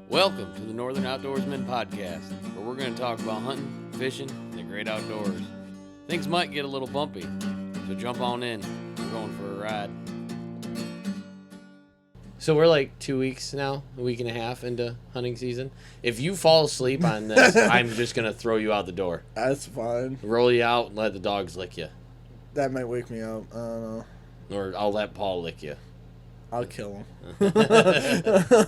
Welcome to the Northern Outdoorsmen Podcast, where we're going to talk about hunting, fishing, and the great outdoors. Things might get a little bumpy, so jump on in. We're going for a ride. So we're like 2 weeks now, a week and a half into hunting season. If you fall asleep on this, I'm just going to throw you out the door. That's fine. Roll you out and let the dogs lick you. That might wake me up. I don't know. Or I'll let Paul lick you. I'll kill him.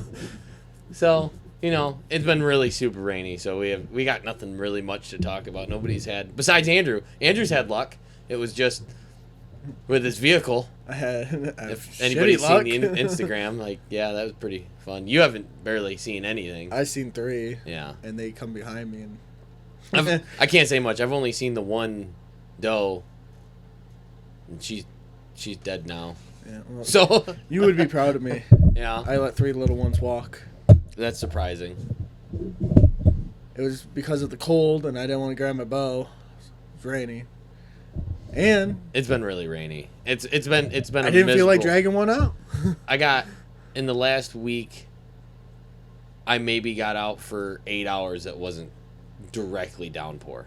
So, you know, it's been really super rainy, so we got nothing really much to talk about. Nobody's had, besides Andrew. Andrew's had luck. It was just with his vehicle. If anybody's seen the Instagram, like, yeah, that was pretty fun. You haven't barely seen anything. I've seen 3. Yeah. And they come behind me. And I can't say much. I've only seen the one doe, and she's dead now. Yeah, well, so you would be proud of me. Yeah. I let 3 little ones walk. That's surprising. It was because of the cold, and I didn't want to grab my bow. It's rainy. And it's been really rainy. It's been. I didn't feel like dragging one out. I got in the last week. I maybe got out for 8 hours. That wasn't directly downpour.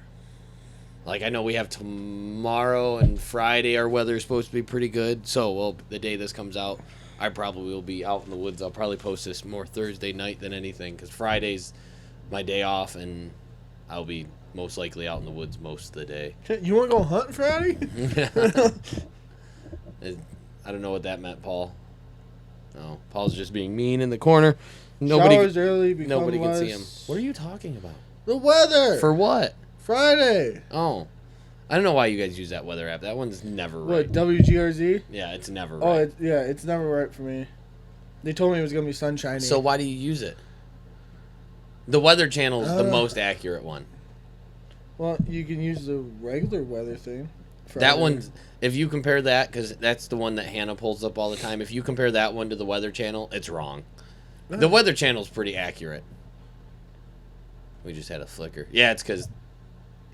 Like, I know we have tomorrow and Friday. Our weather is supposed to be pretty good. So, well, the day this comes out, I probably will be out in the woods. I'll probably post this more Thursday night than anything, because Friday's my day off, and I'll be most likely out in the woods most of the day. You want to go hunting Friday? I don't know what that meant, Paul. No, Paul's just being mean in the corner. Showers early, nobody can see him. What are you talking about? The weather. For what? Friday. Oh. I don't know why you guys use that weather app. That one's never right. What, WGRZ? Yeah, it's never right. Oh, it's never right for me. They told me it was going to be sunshiny. So why do you use it? The Weather Channel is the most accurate one. Well, you can use the regular weather thing. That one's, if you compare that, because that's the one that Hannah pulls up all the time, if you compare that one to the Weather Channel, it's wrong. The Weather Channel's pretty accurate. We just had a flicker. Yeah, it's because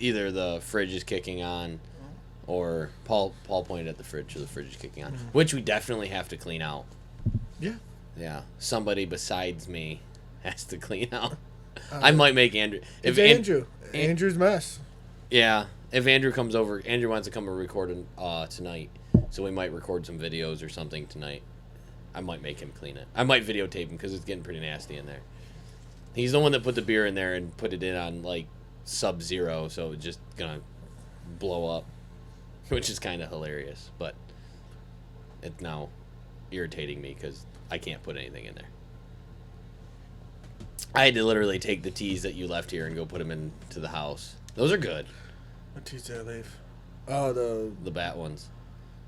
either the fridge is kicking on, or Paul pointed at the fridge, so the fridge is kicking on, which we definitely have to clean out. Yeah. Yeah. Somebody besides me has to clean out. I might make Andrew. If Andrew. Andrew's mess. Yeah. If Andrew comes over, Andrew wants to come and record tonight, so we might record some videos or something tonight. I might make him clean it. I might videotape him because it's getting pretty nasty in there. He's the one that put the beer in there and put it in on, like, sub-zero, so it's just gonna blow up, which is kind of hilarious, but it's now irritating me because I can't put anything in there. I had to literally take the teas that you left here and go put them into the house. Those are good. What teas did I leave? Oh, the bat ones.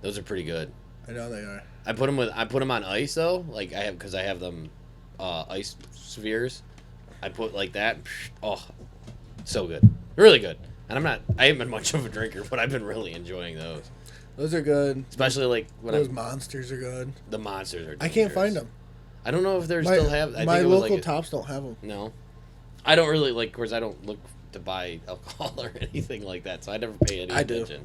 Those are pretty good. I know they are. I put them on ice though, like I have them ice spheres. I put like that. Oh, so good, really good. And I haven't been much of a drinker, but I've been really enjoying those. Those are good. Especially like when those monsters are good. The monsters are dangerous. I can't find them. I don't know if they still have. My local Tops don't have them. No, I don't really like. Of course, I don't look to buy alcohol or anything like that, so I never pay any attention.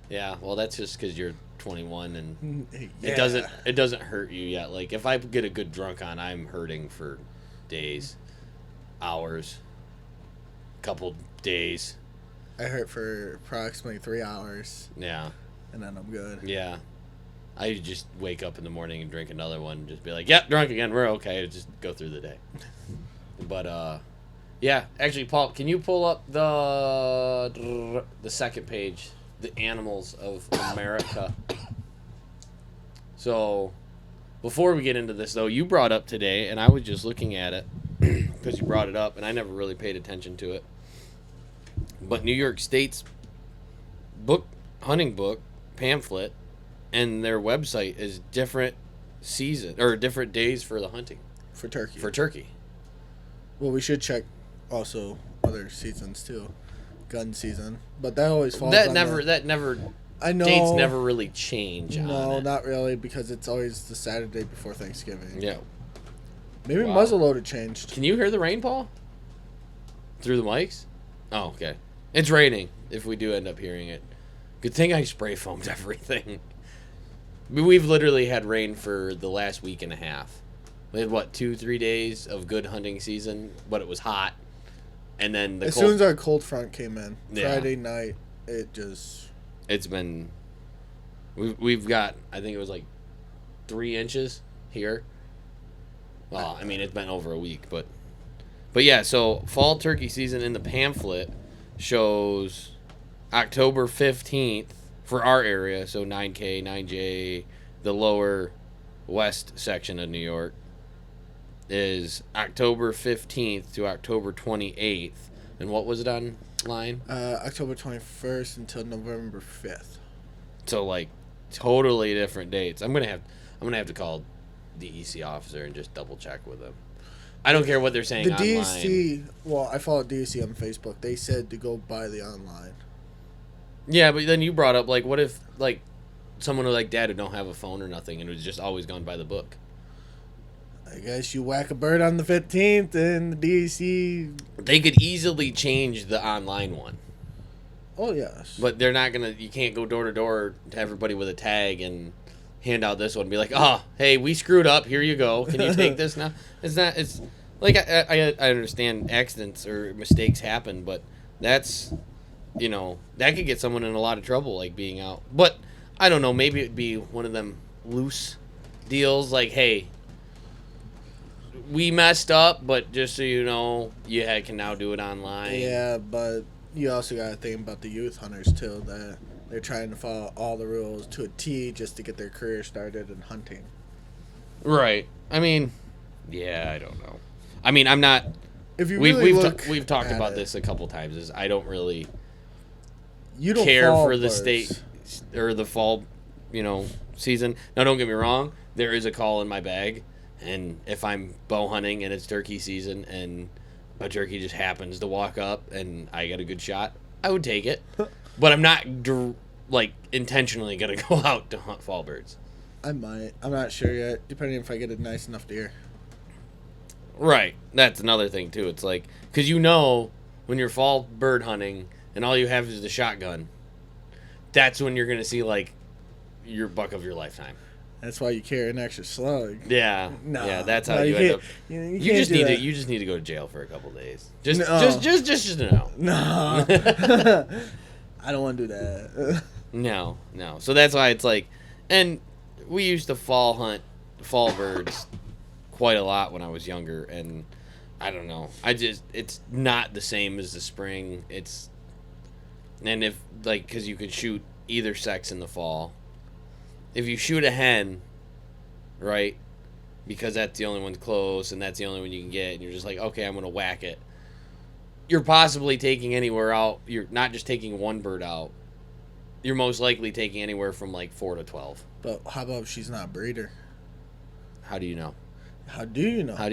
Yeah, well, that's just because you're 21 and it doesn't hurt you yet. Like, if I get a good drunk on, I'm hurting for days, hours, couple days. I hurt for approximately 3 hours. Yeah. And then I'm good. Yeah. I just wake up in the morning and drink another one and just be like, yep, drunk again, we're okay. Just go through the day. But, yeah, actually, Paul, can you pull up the second page, the animals of America? So, before we get into this, though, you brought up today, and I was just looking at it because you brought it up, and I never really paid attention to it. But New York State's hunting book pamphlet and their website is different different days for the hunting for turkey. For turkey. Well, we should check also other seasons too, gun season. But that always falls. That never. I know dates never really change. No, not really, because it's always the Saturday before Thanksgiving. Yeah. Maybe muzzleloader changed. Can you hear the rain, Paul? Through the mics? Oh, okay. It's raining. If we do end up hearing it, good thing I spray foamed everything. We've literally had rain for the last week and a half. We had, 2-3 days of good hunting season, but it was hot. And then as soon as our cold front came in, Yeah. Friday night, it just... It's been... We've got, I think it was 3 inches here. Well, I mean, it's been over a week, but yeah, so fall turkey season in the pamphlet shows October 15th for our area, so 9K, 9J, the lower west section of New York, is October 15th to October 28th. And what was it online? October 21st until November 5th. So totally different dates. I'm gonna have to call the EC officer and just double check with them. I don't care what they're saying The online. DEC, well, I follow DEC on Facebook. They said to go buy the online. Yeah, but then you brought up what if someone like Dad who don't have a phone or nothing and was just always gone by the book. I guess you whack a bird on the 15th and the DEC... They could easily change the online one. Oh, yes. But they're not going to... You can't go door to door to everybody with a tag and hand out this one and be like, oh, hey, we screwed up. Here you go. Can you take this now? It's not... It's... I understand accidents or mistakes happen, but that's... that could get someone in a lot of trouble, being out. But, I don't know, maybe it'd be one of them loose deals, hey... We messed up, but just so you know, you can now do it online. Yeah, but you also got to think about the youth hunters, too, that they're trying to follow all the rules to a T just to get their career started in hunting. Right. I mean, yeah, I don't know. I mean, I'm not... If you we've talked about this a couple times, is I don't really care for the state or the fall, season. Now, don't get me wrong. There is a call in my bag. And if I'm bow hunting and it's turkey season and a turkey just happens to walk up and I get a good shot, I would take it. But I'm not, intentionally going to go out to hunt fall birds. I might. I'm not sure yet, depending if I get a nice enough deer. Right. That's another thing, too. It's because when you're fall bird hunting and all you have is the shotgun, that's when you're going to see, your buck of your lifetime. That's why you carry an extra slug. Yeah, no, yeah, that's how you end up. You just need to go to jail for a couple days. Just no. No, I don't want to do that. No. So that's why it's and we used to hunt fall birds quite a lot when I was younger, and I don't know. It's not the same as the spring. And if because you could shoot either sex in the fall. If you shoot a hen, right, because that's the only one close and that's the only one you can get, and you're just okay, I'm going to whack it, you're possibly taking anywhere out. You're not just taking one bird out. You're most likely taking anywhere from 4 to 12. But how about if she's not a breeder? How do you know? How do you know? Yeah. How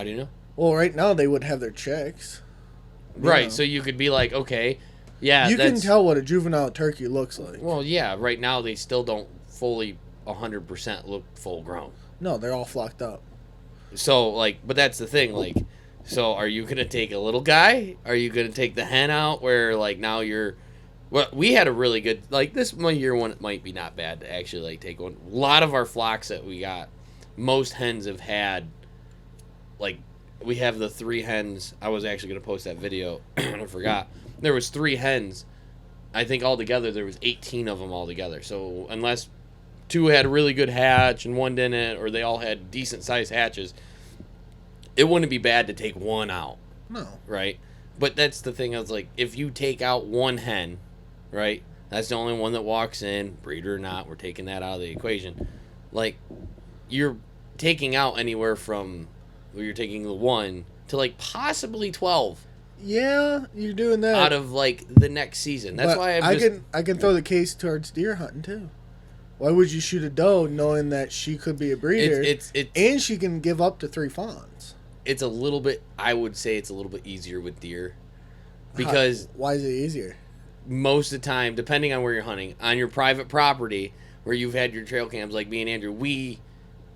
do you know? Well, right now they would have their chicks. Right, so you could be okay... Yeah, you can tell what a juvenile turkey looks like. Well, yeah, right now they still don't fully 100% look full grown. No, they're all flocked up. So, but that's the thing, so are you going to take a little guy? Are you going to take the hen out where, now you're... Well, we had a really good... this year one might be not bad to actually, take one. A lot of our flocks that we got, most hens have had, we have the 3 hens. I was actually going to post that video, and I forgot. There was 3 hens. I think altogether there was 18 of them altogether. So unless 2 had a really good hatch and 1 didn't, or they all had decent sized hatches, it wouldn't be bad to take 1 out. No. Right? But that's the thing. I was if you take out 1 hen, right? That's the only one that walks in, breeder or not. We're taking that out of the equation. You're taking out anywhere from, you're taking the 1 to possibly 12. Yeah, you're doing that out of the next season. That's why I can throw the case towards deer hunting too. Why would you shoot a doe knowing that she could be a breeder and she can give up to 3 fawns? It's a little bit. I would say it's a little bit easier with deer because why is it easier? Most of the time, depending on where you're hunting, on your private property where you've had your trail cams, like me and Andrew, we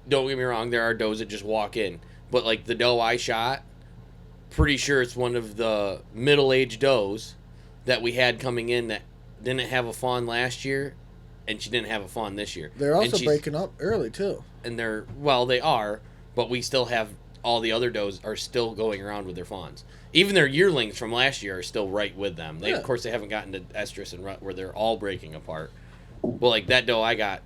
don't get me wrong. There are does that just walk in, but the doe I shot. Pretty sure it's one of the middle-aged does that we had coming in that didn't have a fawn last year, and she didn't have a fawn this year. They're also breaking up early too. And they are, but we still have all the other does are still going around with their fawns. Even their yearlings from last year are still right with them. Of course, they haven't gotten to estrus and rut where they're all breaking apart. Well, like that doe I got,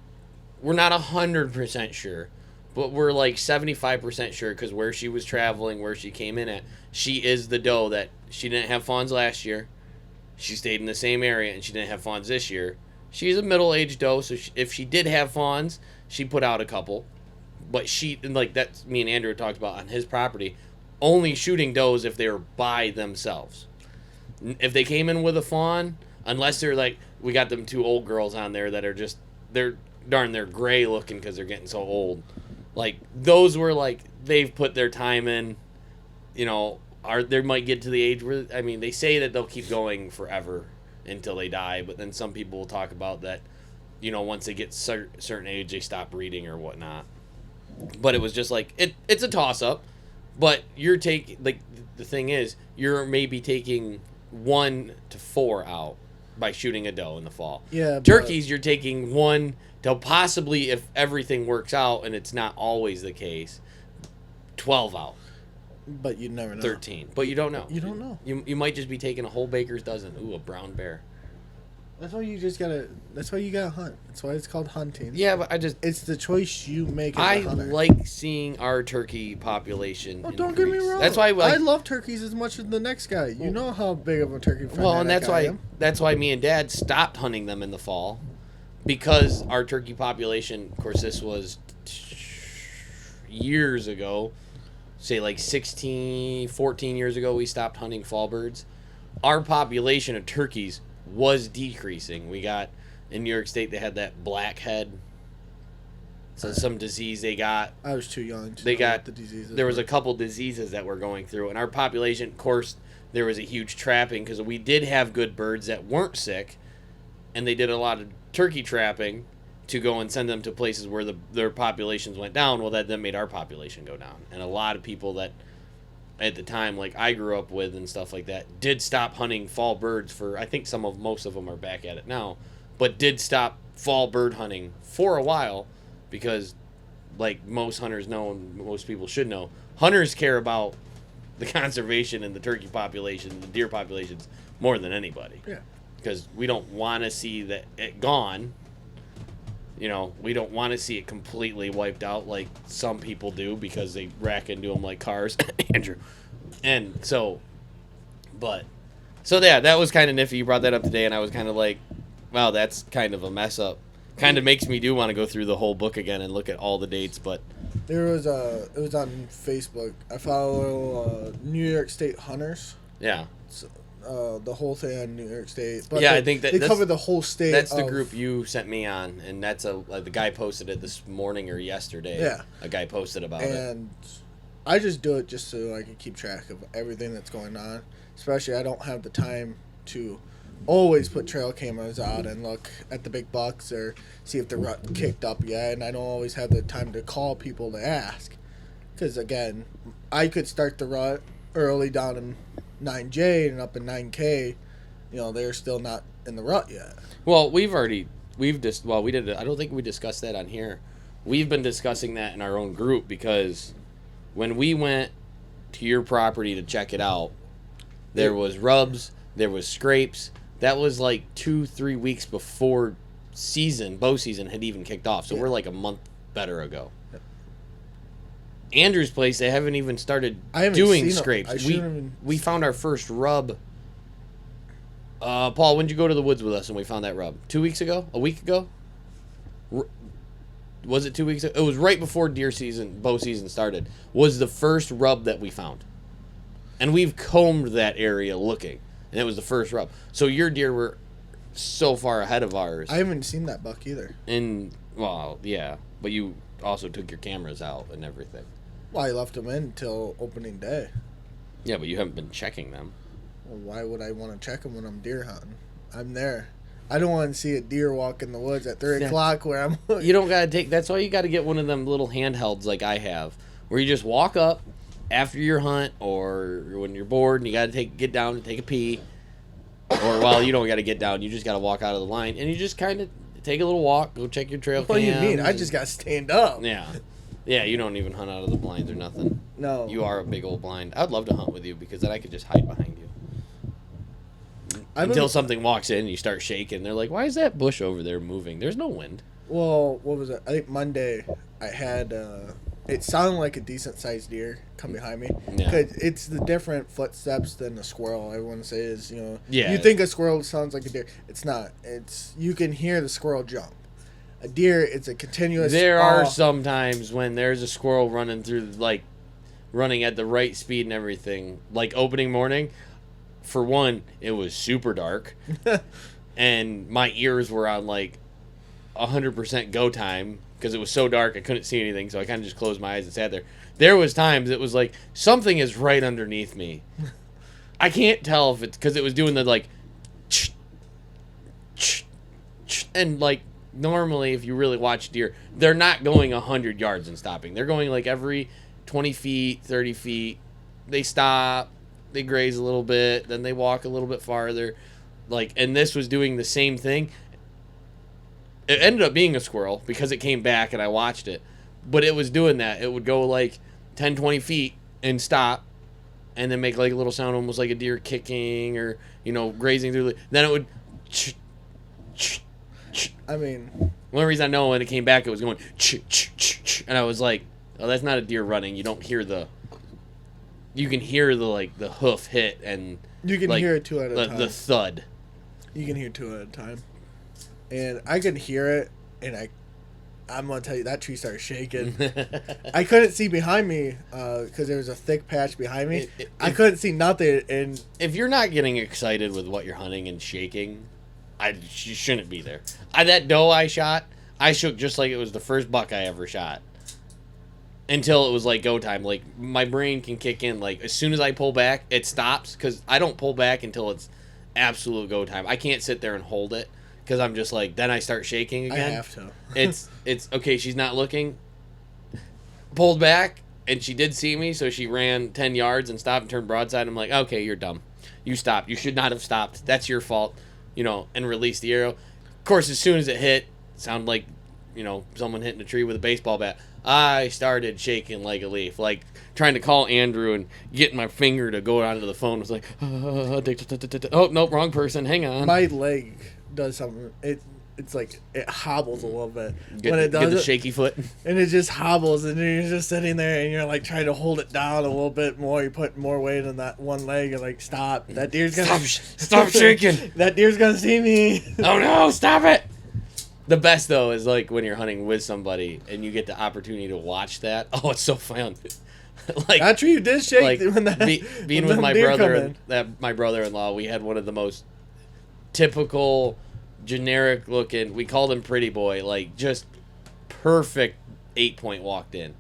we're not 100% sure, but we're like 75% sure because where she was traveling, where she came in at, she is the doe that she didn't have fawns last year. She stayed in the same area and she didn't have fawns this year. She's a middle-aged doe, so if she did have fawns, she put out a couple. But that's me and Andrew talked about on his property, only shooting does if they were by themselves. If they came in with a fawn, unless they're like, we got them 2 old girls on there that are just, they're gray looking because they're getting so old. Like, those were like, they've put their time in, they might get to the age where, they say that they'll keep going forever until they die, but then some people will talk about that, once they get certain age, they stop breeding or whatnot. But it was just like, it's a toss-up, but you're taking, like, the thing is, you're maybe taking 1 to 4 out by shooting a doe in the fall. Yeah. Turkeys, you're taking 1 to possibly, if everything works out, and it's not always the case, 12 out. But you never know. 13. But you don't know. You don't know. You might just be taking a whole baker's dozen. Ooh, a brown bear. That's why you gotta hunt. That's why it's called hunting. Yeah, but it's the choice you make as a hunter. I like seeing our turkey population increase. Don't get me wrong. That's why I love turkeys as much as the next guy. You know how big of a turkey fan and that's why me and Dad stopped hunting them in the fall, because our turkey population, of course this was years ago, say like 14 years ago we stopped hunting fall birds. Our population of turkeys was decreasing. We got in New York State, they had that blackhead, so some disease they got. I was too young to know what the diseases there was a couple diseases that were going through, and our population, of course, there was a huge trapping because we did have good birds that weren't sick, and they did a lot of turkey trapping to go and send them to places where their populations went down. Well, that then made our population go down, and a lot of people that at the time, like I grew up with and stuff like that, did stop hunting fall birds for, I think most of them are back at it now, but did stop fall bird hunting for a while because, like most hunters know and most people should know, hunters care about the conservation and the turkey population, the deer populations, more than anybody. Yeah. Because we don't want to see that it gone. We don't want to see it completely wiped out like some people do because they rack into them like cars, Andrew. And yeah, that was kind of nifty. You brought that up today, and I was kind of like, wow, that's kind of a mess up. Kind of makes me want to go through the whole book again and look at all the dates, but it was on Facebook. I follow New York State hunters. Yeah. The whole thing on New York State. But yeah, I think they cover the whole state. That's the group you sent me on, and that's the guy posted it this morning or yesterday. Yeah. A guy posted about it. And I just do it just so I can keep track of everything that's going on. Especially I don't have the time to always put trail cameras out and look at the big bucks or see if the rut kicked up yet, and I don't always have the time to call people to ask. Because, again, I could start the rut early down in 9J and up in 9K, they're still not in the rut yet. Well, we did. I don't think we discussed that on here. We've been discussing that in our own group because when we went to your property to check it out, there was rubs, there was scrapes. That was like 2-3 weeks before bow season had even kicked off. So we're like a month better ago. Andrew's place, they haven't even started doing scrapes. We found our first rub. Paul, when did you go to the woods with us and we found that rub? 2 weeks ago? A week ago? Was it 2 weeks ago? It was right before bow season started. Was the first rub that we found. And we've combed that area looking. And it was the first rub. So your deer were so far ahead of ours. I haven't seen that buck either. Yeah. But you also took your cameras out and everything. Well, I left them in until opening day. Yeah, but you haven't been checking them. Well, why would I want to check them when I'm deer hunting? I'm there. I don't want to see a deer walk in the woods at 3 o'clock where I'm... You don't got to take... That's why you got to get one of them little handhelds like I have, where you just walk up after your hunt or when you're bored and you got to get down and take a pee. Or, you don't got to get down. You just got to walk out of the line. And you just kind of take a little walk, go check your trail What do you mean? I cams, just got to stand up. yeah. Yeah, you don't even hunt out of the blinds or nothing. No. You are a big old blind. I'd love to hunt with you because then I could just hide behind you. Until something walks in and you start shaking. They're like, why is that bush over there moving? There's no wind. Well, what was it? I think Monday I had, it sounded like a decent sized deer come behind me. Yeah. 'Cause it's the different footsteps than a squirrel. Everyone says, Yeah. you think a squirrel sounds like a deer. It's not. You can hear the squirrel jump. A deer, it's a continuous. There are some times when there's a squirrel running through, like, running at the right speed and everything. Like opening morning, for one, it was super dark. And my ears were on, like, 100% go time because it was so dark I couldn't see anything, so I kind of just closed my eyes and sat there. There was times it was like something is right underneath me. I can't tell if it's because it was doing the like and like normally if you really watch deer, they're not going 100 yards and stopping. They're going like every 20 feet, 30 feet. They stop, they graze a little bit, then they walk a little bit farther. Like, and this was doing the same thing. It ended up being a squirrel because it came back and I watched it. But it was doing that. It would go like 10, 20 feet and stop and then make like a little sound almost like a deer kicking or, grazing through. Then it would... I mean... The only reason I know when it came back, it was going... And I was like, oh, that's not a deer running. You don't hear the... You can hear the hoof hit and... You can hear it two at a time. The thud. You can hear two at a time. And I could hear it, and I'm going to tell you, that tree started shaking. I couldn't see behind me because there was a thick patch behind me. I couldn't see nothing. And if you're not getting excited with what you're hunting and shaking, you shouldn't be there. That doe I shot, I shook just like it was the first buck I ever shot. Until it was like go time. Like, my brain can kick in. Like, as soon as I pull back, it stops because I don't pull back until it's absolute go time. I can't sit there and hold it. Because I'm just like, then I start shaking again. I have to. it's okay, she's not looking. Pulled back, and she did see me, so she ran 10 yards and stopped and turned broadside. I'm like, okay, you're dumb. You stopped. You should not have stopped. That's your fault. And released the arrow. Of course, as soon as it hit, it sounded like, someone hitting a tree with a baseball bat. I started shaking like a leaf. Like, trying to call Andrew and getting my finger to go onto the phone was like, oh, nope, wrong person. Hang on. My leg does something. It's like it hobbles a little bit when it does. Get the shaky foot, and it just hobbles, and you're just sitting there, and you're like trying to hold it down a little bit more. You put more weight on that one leg, and like stop. That deer's gonna stop shaking. That deer's gonna see me. Oh no! Stop it. The best though is like when you're hunting with somebody and you get the opportunity to watch that. Oh, it's so fun. Like that tree did shake when that being with my brother and my brother-in-law. We had one of the most typical, generic looking, we called him Pretty Boy, like just perfect 8-point walked in.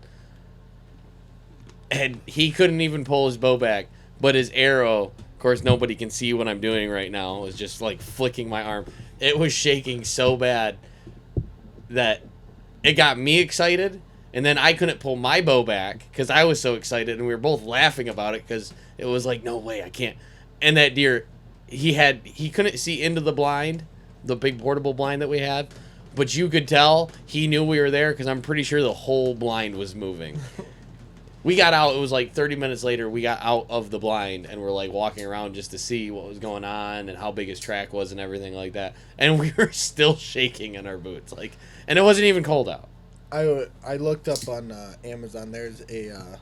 And he couldn't even pull his bow back, but his arrow, of course nobody can see what I'm doing right now, was just like flicking my arm. It was shaking so bad that it got me excited, and then I couldn't pull my bow back because I was so excited, and we were both laughing about it because it was like, no way, I can't. And that deer, he couldn't see into the blind, the big portable blind that we had, but you could tell he knew we were there because I'm pretty sure the whole blind was moving. We got out, it was like 30 minutes later, we got out of the blind and we're like walking around just to see what was going on and how big his track was and everything like that. And we were still shaking in our boots. And it wasn't even cold out. I looked up on Amazon, there's a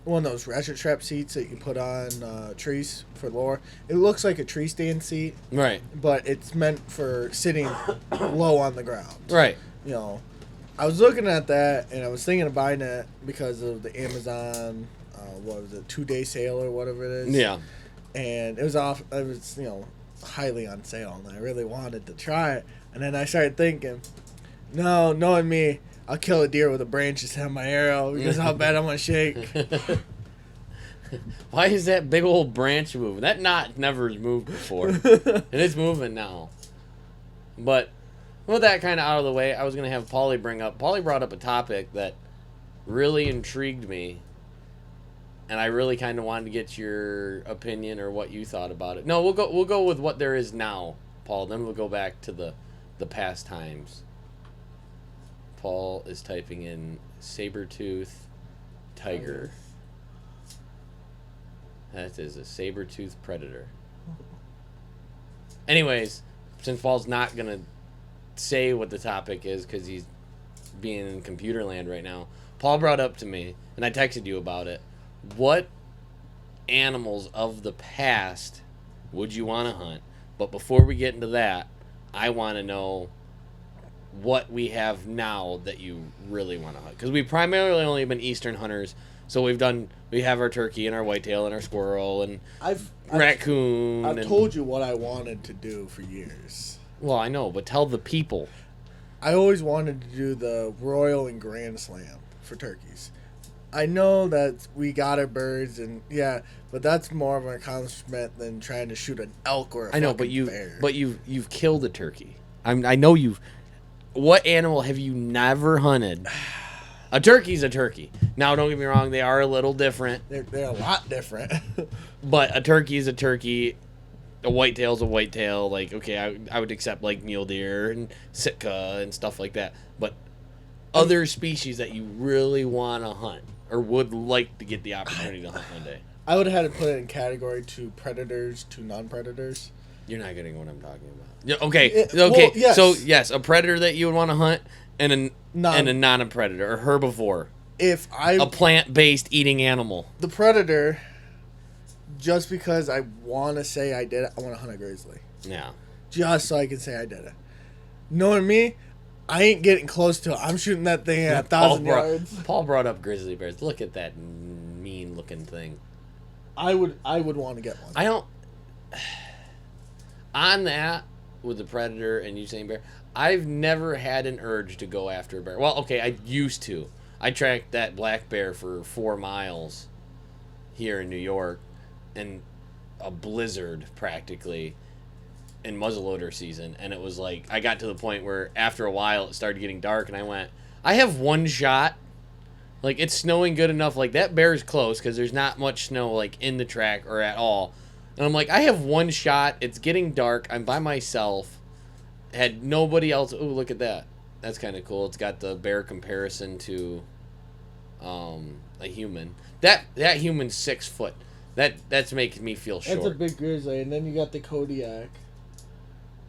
one of those ratchet strap seats that you put on trees for lure. It looks like a tree stand seat. Right. But it's meant for sitting low on the ground. Right. I was looking at that and I was thinking of buying it because of the Amazon, 2-day sale or whatever it is. Yeah. And it was highly on sale, and I really wanted to try it. And then I started thinking, no, knowing me, I'll kill a deer with a branch instead of my arrow because how bad I'm going to shake. Why is that big old branch moving? That knot never has moved before. And it's moving now. But with that kind of out of the way, I was going to have Paulie brought up a topic that really intrigued me. And I really kind of wanted to get your opinion or what you thought about it. No, we'll go with what there is now, Paul. Then we'll go back to the the pastimes. Paul is typing in saber-tooth tiger. That is a saber-tooth predator. Anyways, since Paul's not going to say what the topic is because he's being in computer land right now, Paul brought up to me, and I texted you about it, what animals of the past would you want to hunt? But before we get into that, I want to know what we have now that you really want to hunt. Because we primarily only been eastern hunters, so we have our turkey and our whitetail and our squirrel and raccoon. I've told you what I wanted to do for years. Well, I know, but tell the people. I always wanted to do the Royal and Grand Slam for turkeys. I know that we got our birds and but that's more of an accomplishment than trying to shoot an elk or a bear. But you've killed a turkey. I know you've. What animal have you never hunted? A turkey's a turkey. Now, don't get me wrong; they are a little different. They're a lot different. But a turkey is a turkey. A whitetail's a whitetail. Like, okay, I would accept like mule deer and Sitka and stuff like that. But other species that you really want to hunt or would like to get the opportunity to hunt one day. I would have had to put it in category to predators to non-predators. You're not getting what I'm talking about. Yeah, okay. Well, yes. So yes, a predator that you would want to hunt and a non-predator or herbivore. A plant-based eating animal. The predator, just because I want to say I did it, I want to hunt a grizzly. Yeah. Just so I can say I did it. Knowing me, I ain't getting close to it. I'm shooting that thing at 1,000 yards. Paul brought up grizzly bears. Look at that mean-looking thing. I would want to get one. I don't. On that, with the predator and you saying bear, I've never had an urge to go after a bear. Well, okay, I used to. I tracked that black bear for 4 miles here in New York, and a blizzard practically in muzzleloader season, and it was like I got to the point where after a while it started getting dark, and I went, I have one shot. Like, it's snowing good enough. Like, that bear's close because there's not much snow like in the track or at all. And I'm like, I have one shot. It's getting dark. I'm by myself. Had nobody else. Oh, look at that. That's kind of cool. It's got the bear comparison to a human. That human's 6 foot. That's making me feel short. That's a big grizzly. And then you got the Kodiak.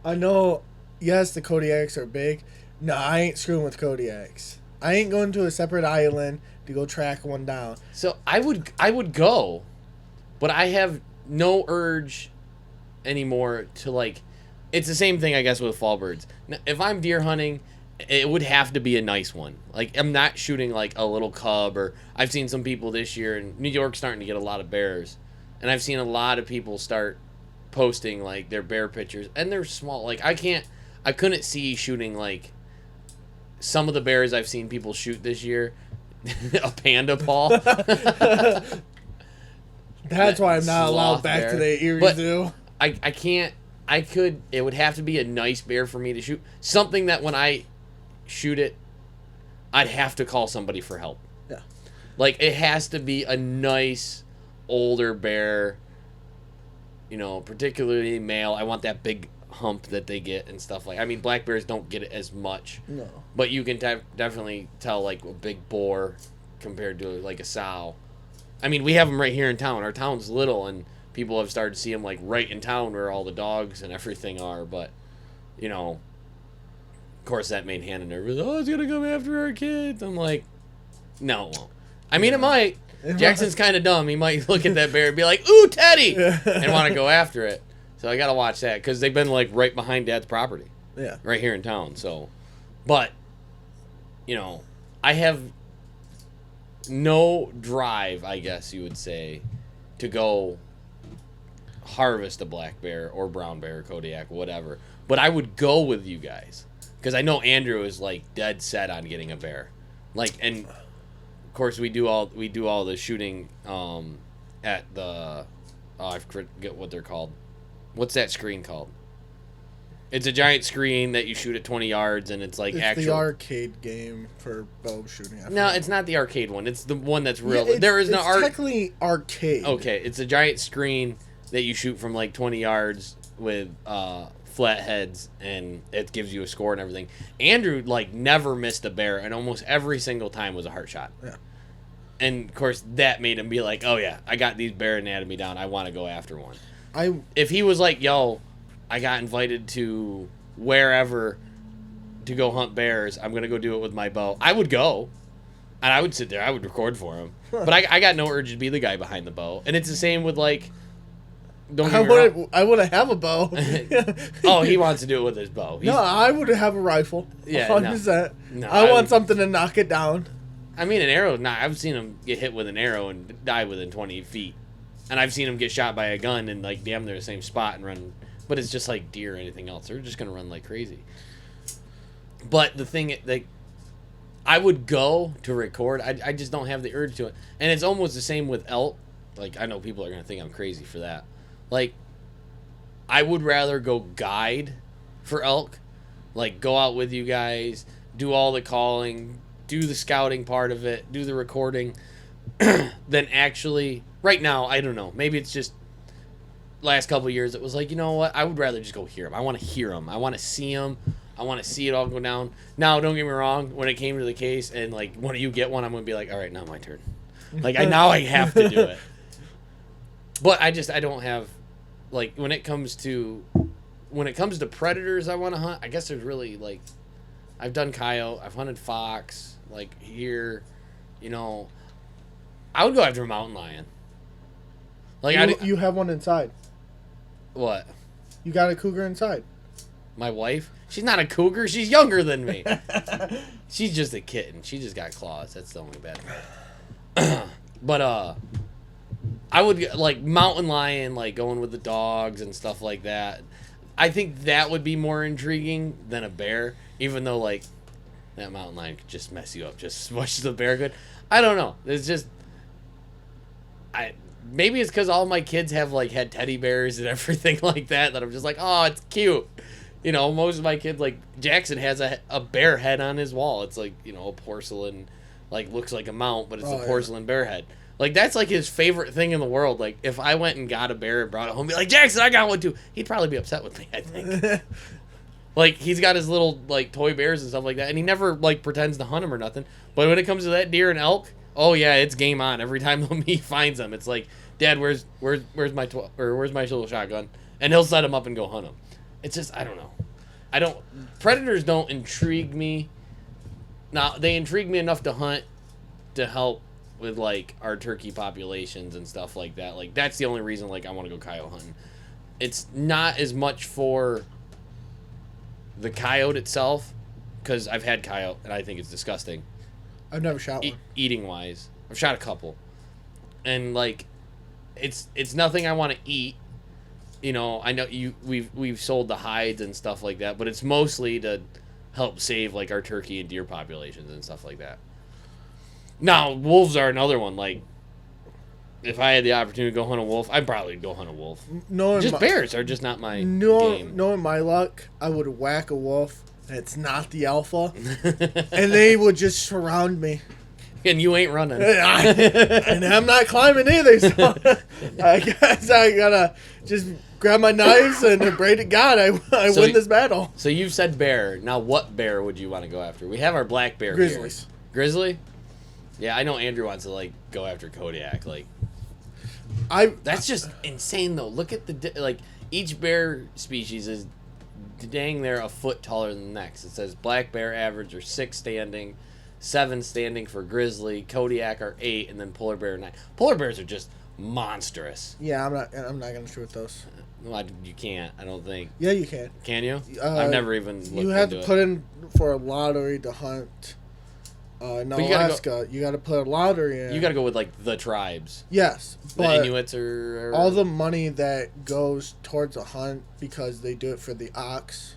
I know, yes, the Kodiaks are big. No, I ain't screwing with Kodiaks. I ain't going to a separate island to go track one down. So I would go, but I have no urge anymore to, like, it's the same thing I guess with fall birds. Now, if I'm deer hunting, it would have to be a nice one. Like, I'm not shooting like a little cub, or I've seen some people this year in New York starting to get a lot of bears, and I've seen a lot of people start posting like their bear pictures, and they're small. Like, I couldn't see shooting like some of the bears I've seen people shoot this year. A panda paw. That's why I'm not allowed back to the Erie Zoo. I can't. It would have to be a nice bear for me to shoot. Something that when I shoot it, I'd have to call somebody for help. Yeah. Like, it has to be a nice, older bear, you know, particularly male. I want that big hump that they get and stuff like. I mean, black bears don't get it as much. No. But you can definitely tell, like, a big boar compared to, like, a sow. I mean, we have them right here in town. Our town's little, and people have started to see them, like, right in town where all the dogs and everything are. But, you know, of course, that made Hannah nervous. Oh, it's going to come after our kids. I'm like, no, it won't. I mean, it might. Jackson's kind of dumb. He might look at that bear and be like, ooh, Teddy, and want to go after it. So I got to watch that because they've been, like, right behind Dad's property. Yeah. Right here in town. So, but, you know, I have no drive, I guess you would say, to go harvest a black bear or brown bear, Kodiak, whatever. But I would go with you guys because I know Andrew is like dead set on getting a bear. Like, and of course we do all the shooting at the I forget what they're called. What's that screen called? It's a giant screen that you shoot at 20 yards, and it's like it's the arcade game for bow shooting. No, it's not the arcade one. It's the one that's real. Yeah, there is no It's technically arcade. Okay, it's a giant screen that you shoot from like 20 yards with flatheads, and it gives you a score and everything. Andrew like never missed a bear, and almost every single time was a heart shot. Yeah. And of course that made him be like, oh yeah, I got these bear anatomy down. I want to go after one. If he was like, yo, I got invited to wherever to go hunt bears, I'm gonna go do it with my bow, I would go. And I would sit there. I would record for him. But I got no urge to be the guy behind the bow. And it's the same with, like... I wouldn't have a bow. Oh, he wants to do it with his bow. No, I would have a rifle. Yeah, 100%. No, I want something to knock it down. I mean, an arrow... Nah, I've seen him get hit with an arrow and die within 20 feet. And I've seen him get shot by a gun and, like, damn near the same spot and run... But it's just like deer or anything else. They're just going to run like crazy. But the thing... like, I would go to record. I just don't have the urge to it. And it's almost the same with elk. Like, I know people are going to think I'm crazy for that. Like, I would rather go guide for elk. Like, go out with you guys, do all the calling, do the scouting part of it, do the recording, than actually... Right now, I don't know. Maybe it's just last couple of years it was like, you know what? I would rather just go hear them. I want to hear them. I want to see them. I want to see it all go down. Now, don't get me wrong. When it came to the case and, like, when you get one, I'm going to be like, all right, now my turn. Like, now I have to do it. But I don't have, like, when it comes to predators I want to hunt, I guess there's really, like, I've done coyote. I've hunted fox, like, here, you know. I would go after a mountain lion. Like, you have one inside. What? You got a cougar inside. My wife? She's not a cougar. She's younger than me. She's just a kitten. She just got claws. That's the only bad part. But, I would, like, mountain lion, like, going with the dogs and stuff like that. I think that would be more intriguing than a bear, even though, like, that mountain lion could just mess you up just as much as a bear could. I don't know. It's just... Maybe it's because all my kids have, like, had teddy bears and everything like that I'm just like, oh, it's cute. You know, most of my kids, like, Jackson has a bear head on his wall. It's like, you know, a porcelain, like, looks like a mount, but it's a porcelain bear head. Like, that's, like, his favorite thing in the world. Like, if I went and got a bear and brought it home and be like, Jackson, I got one too, he'd probably be upset with me, I think. Like, he's got his little, like, toy bears and stuff like that, and he never, like, pretends to hunt them or nothing. But when it comes to that deer and elk, oh, yeah, it's game on. Every time he finds them, it's like, Dad, where's my little shotgun? And he'll set him up and go hunt them. It's just, I don't know. Predators don't intrigue me. Now, they intrigue me enough to hunt to help with, like, our turkey populations and stuff like that. Like, that's the only reason, like, I want to go coyote hunting. It's not as much for the coyote itself, because I've had coyote, and I think it's disgusting. I've never shot one. Eating-wise. I've shot a couple. And, like, it's nothing I want to eat. You know, I know we've sold the hides and stuff like that, but it's mostly to help save, like, our turkey and deer populations and stuff like that. Now, wolves are another one. Like, if I had the opportunity to go hunt a wolf, I'd probably go hunt a wolf. Bears are just not my game. Knowing my luck, I would whack a wolf, and it's not the alpha, and they would just surround me. And you ain't running. And I'm not climbing either, so I guess I gotta just grab my knives and pray to God I win this battle. So you've said bear. Now what bear would you want to go after? We have our black bear Grizzlies. Here. Grizzly? Yeah, I know Andrew wants to, like, go after Kodiak. Like, that's just insane, though. Look at like, each bear species is dang near a foot taller than the next. It says black bear average are 6 standing, 7 standing for grizzly, Kodiak are 8, and then polar bear 9. Polar bears are just monstrous. Yeah, I'm not gonna shoot those. Well, you can't. I don't think. Yeah, you can. Can you? I've never even looked into it. You have to put in for a lottery to hunt. In Alaska, you got to put a lottery in. You got to go with, like, the tribes. Yes, but the Inuits or all the money that goes towards a hunt, because they do it for the ox.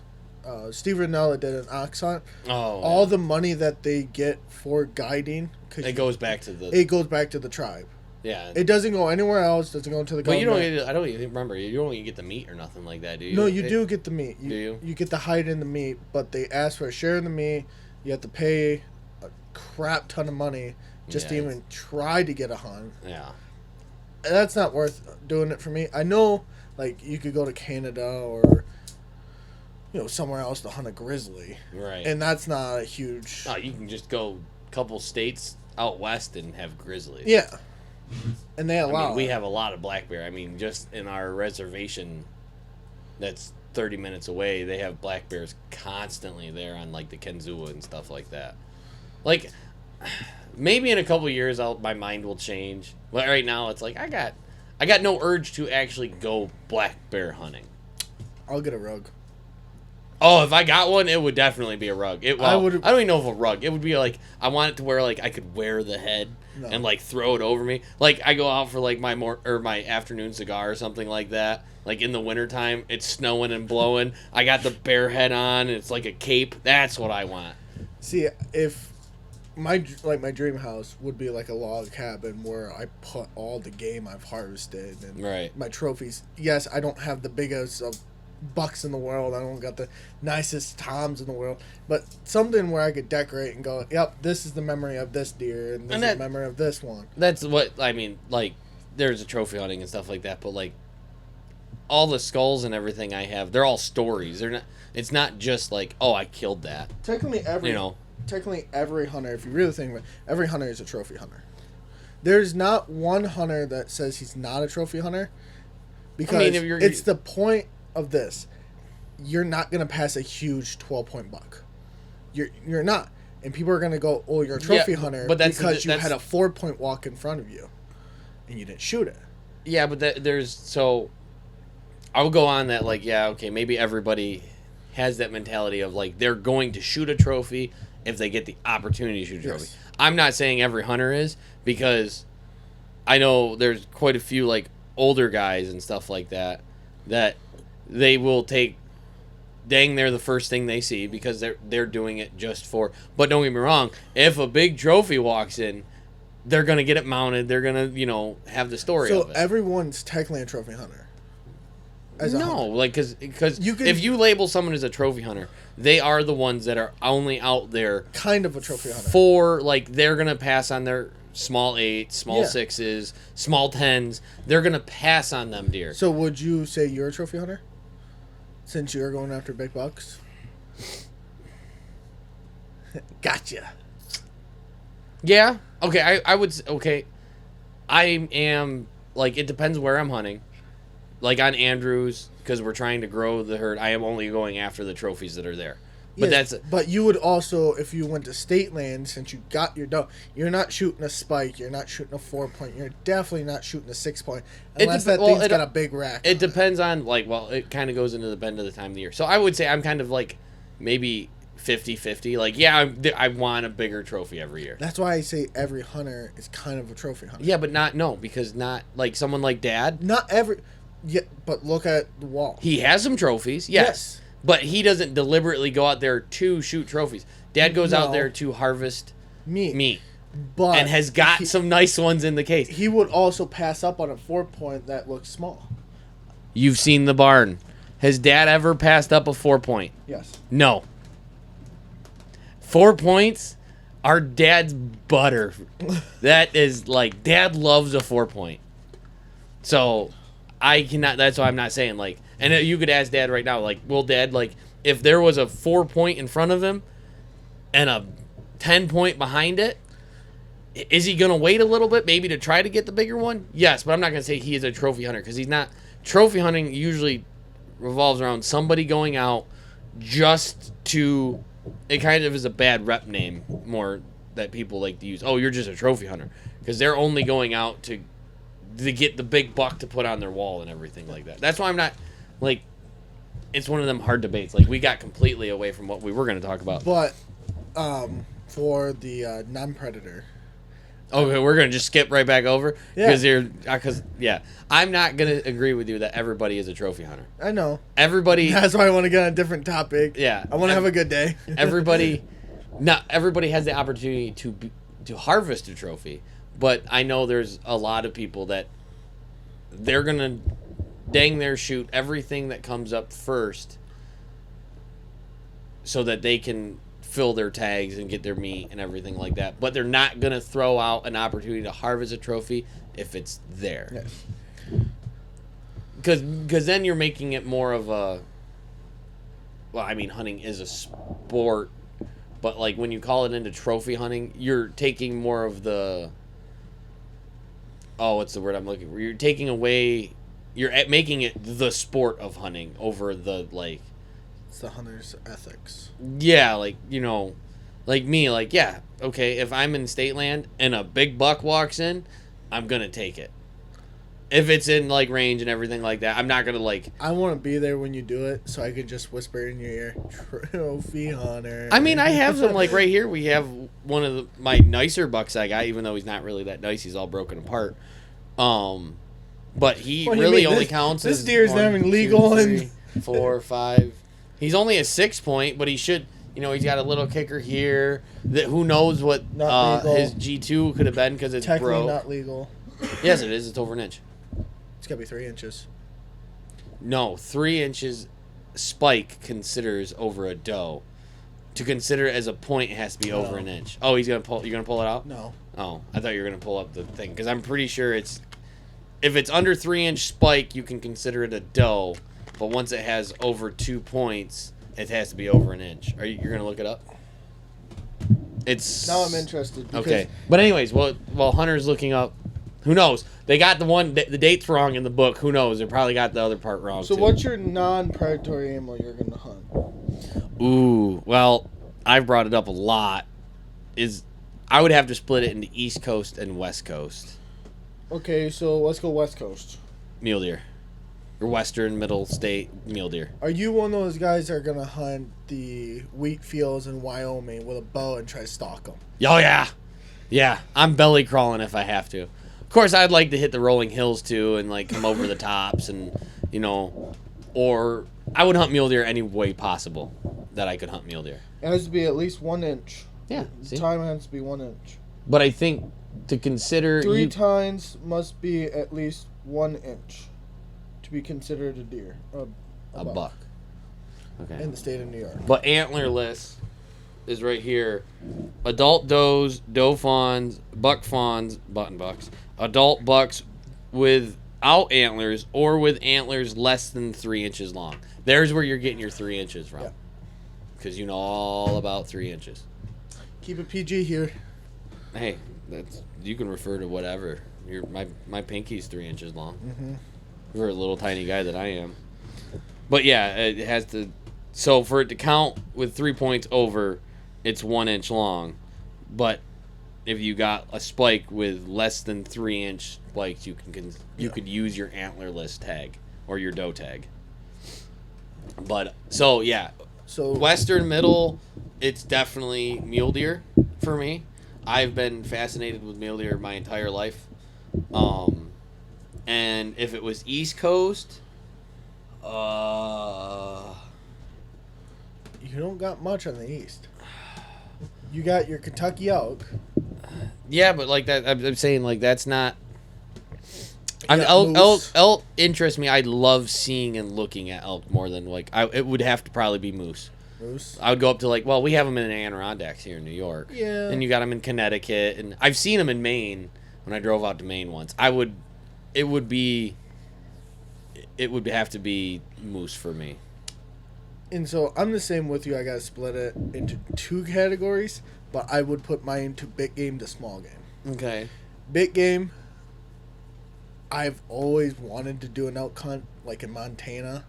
Steve Ranella did an ox hunt. Oh. All the money that they get for guiding, it goes back to the tribe. Yeah. It doesn't go anywhere else. Doesn't go to the government. But you don't. I don't even remember. You don't even get the meat or nothing like that, do you? No, you do get the meat. Do you? You get the hide and the meat, but they ask for a share of the meat. You have to pay a crap ton of money just to even try to get a hunt. Yeah. That's not worth doing it for me. I know, like, you could go to Canada or somewhere else to hunt a grizzly. Right. And that's not a huge. No, you can just go a couple states out west and have grizzlies. Yeah. And they allow. We have a lot of black bear. I mean, just in our reservation, that's 30 minutes away. They have black bears constantly there on like the Kenzua and stuff like that. Like, maybe in a couple years, my mind will change. But right now, it's like I got no urge to actually go black bear hunting. I'll get a rug. Oh, if I got one, it would definitely be a rug. I don't even know if a rug. It would be like I want it to where like I could wear the head and like throw it over me. Like I go out for like my afternoon cigar or something like that. Like in the wintertime, it's snowing and blowing. I got the bear head on, and it's like a cape. That's what I want. See, if my dream house would be like a log cabin where I put all the game I've harvested and my trophies. Yes, I don't have the biggest of bucks in the world. I don't got the nicest toms in the world, but something where I could decorate and go, yep, this is the memory of this deer, and this is the memory of this one. That's what I mean. Like, there's a trophy hunting and stuff like that, but like all the skulls and everything I have, they're all stories. They're not. It's not just like, oh, I killed that. Technically, every hunter, if you really think about it, every hunter is a trophy hunter. There's not one hunter that says he's not a trophy hunter, because it's the point of this. You're not going to pass a huge 12-point buck. You're not. And people are going to go, oh, you're a trophy hunter, but because you had a 4-point walk in front of you and you didn't shoot it. Yeah, but so I will go on that, like, yeah, okay, maybe everybody has that mentality of like they're going to shoot a trophy if they get the opportunity to shoot a trophy. Yes. I'm not saying every hunter is, because I know there's quite a few like older guys and stuff like that they will take dang near the first thing they see, because they're doing it just for. But don't get me wrong, if a big trophy walks in, they're gonna get it mounted. They're gonna have the story. So of it. Everyone's technically a trophy hunter. Like because if you label someone as a trophy hunter, they are the ones that are only out there kind of a trophy hunter for like they're gonna pass on their small 8s, small 6s, small 10s. They're gonna pass on them deer. So would you say you're a trophy hunter, since you're going after big bucks? Gotcha. Yeah. Okay. I would. Okay. I am like, it depends where I'm hunting. Like on Andrews, because we're trying to grow the herd, I am only going after the trophies that are there. But But you would also, if you went to state land, since you got your doe, you're not shooting a spike, you're not shooting a 4-point, you're definitely not shooting a 6-point, unless that thing's got a big rack. It depends on, like, well, it kind of goes into the bend of the time of the year. So I would say I'm kind of like maybe 50-50. Like, yeah, I want a bigger trophy every year. That's why I say every hunter is kind of a trophy hunter. Yeah, but because not like someone like Dad. Not every. Yeah, but look at the wall. He has some trophies, yes. But he doesn't deliberately go out there to shoot trophies. Dad goes out there to harvest meat. But and has got some nice ones in the case. He would also pass up on a 4-point that looks small. You've seen the barn. Has Dad ever passed up a 4-point? Yes. No. 4 points are Dad's butter. That is like, Dad loves a 4-point. So I cannot, that's why I'm not saying like, and you could ask Dad right now, like, well, Dad, like, if there was a 4-point in front of him and a 10-point behind it, is he going to wait a little bit maybe to try to get the bigger one? Yes, but I'm not going to say he is a trophy hunter, because he's not. Trophy hunting usually revolves around somebody going out just to, it kind of is a bad rep name more that people like to use. Oh, you're just a trophy hunter, because they're only going out to get the big buck to put on their wall and everything like that. That's why I'm not, like, it's one of them hard debates. Like, we got completely away from what we were going to talk about. But for the non-predator. Okay, we're going to just skip right back over? Yeah. Because I'm not going to agree with you that everybody is a trophy hunter. I know. Everybody. That's why I want to get on a different topic. Yeah. I want to have a good day. Everybody has the opportunity to harvest a trophy. But I know there's a lot of people that they're going to dang near shoot everything that comes up first so that they can fill their tags and get their meat and everything like that. But they're not going to throw out an opportunity to harvest a trophy if it's there. Yes. Because then you're making it more of a well, I mean, hunting is a sport, but like when you call it into trophy hunting, you're taking more of the, what's the word I'm looking for? You're taking away, making it the sport of hunting over the like, It's the hunter's ethics. yeah, like, like me, like, yeah, okay, if I'm in state land and a big buck walks in, I'm gonna take it. If it's in like range and everything like that, I'm not gonna like. I want to be there when you do it, so I can just whisper in your ear, "Trophy hunter." I mean, I have some like right here. We have one of my nicer bucks I got, even though he's not really that nice. He's all broken apart. But he really only counts. This as deer's not even legal 2, 3, 4, 5. He's only a 6 point, but he should. He's got a little kicker here. That who knows what his G2 could have been because it's technically broke. not legal. Yes, it is. It's over an inch. It's gotta be 3 inches. No, 3 inches spike considers over a doe. To consider it as a point, it has to be over an inch. Oh, he's gonna pull. You're gonna pull it out? No. Oh, I thought you were gonna pull up the thing because I'm pretty sure it's if it's under 3 inch spike, you can consider it a doe. But once it has over 2 points, it has to be over an inch. You're gonna look it up? It's Now I'm interested. Okay, but anyways, while Hunter's looking up, who knows? They got the date's wrong in the book. Who knows? They probably got the other part wrong. So too. what's your non-predatory animal you're gonna hunt? Ooh, well, I've brought it up a lot. I would have to split it into East Coast and West Coast. Okay, so let's go West Coast. Mule deer. Or Western Middle State mule deer. Are you one of those guys that are gonna hunt the wheat fields in Wyoming with a bow and try to stalk them? Oh yeah, yeah. I'm belly crawling if I have to. Of course, I'd like to hit the rolling hills too and like come over the tops and or I would hunt mule deer any way possible that I could hunt mule deer. It has to be at least 1 inch. Yeah, The see? time has to be 1 inch. But I think to consider 3 tines must be at least 1 inch to be considered a deer. A buck. Okay. In the state of New York. But antlerless is right here. Adult does, doe fawns, buck fawns, button bucks, adult bucks without antlers or with antlers less than 3 inches long. There's where you're getting your 3 inches from. Because you know all about 3 inches. Keep it PG here. Hey, you can refer to whatever. My pinky's 3 inches long. Mm-hmm. For a little tiny guy that I am. But yeah, it has to. So for it to count with 3 points over, it's 1 inch long. But if you got a spike with less than 3 inch spikes, you could use your antlerless tag or your doe tag. But so yeah, So Western Middle, it's definitely mule deer for me. I've been fascinated with mule deer my entire life. And if it was East Coast, you don't got much on the east. You got your Kentucky elk. yeah, but like that, I'm saying like that's not. got Elk interests me. I love seeing and looking at elk more than like it would have to probably be moose. Moose. I would go up to we have them in the Adirondacks here in New York. Yeah. And you got them in Connecticut, and I've seen them in Maine when I drove out to Maine once. It would have to be moose for me. And so I'm the same with you. I gotta split it into 2 categories, but I would put mine to big game to small game. Okay. Big game. I've always wanted to do an elk hunt, like in Montana.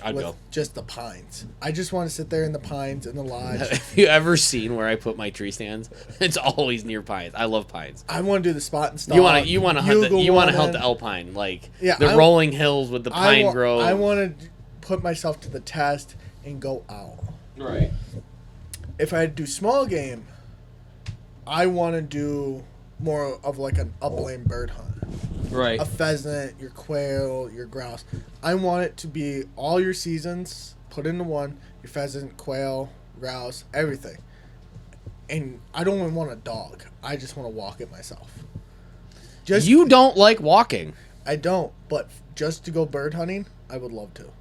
I'd with go. just the pines. I just want to sit there in the pines in the lodge. Have you ever seen where I put my tree stands? It's always near pines. I love pines. I want to do the spot and stalk. You want to hunt the in. alpine, Yeah, the rolling hills with the pine grove. I want to put myself to the test and go out. Right. If I had to do small game, I want to do more of like an upland bird hunt. Right. A pheasant, your quail, your grouse. I want it to be all your seasons put into one. Your pheasant, quail, grouse, everything. And I don't even want a dog. I just want to walk it myself. You don't like walking. I don't, but just to go bird hunting, I would love to.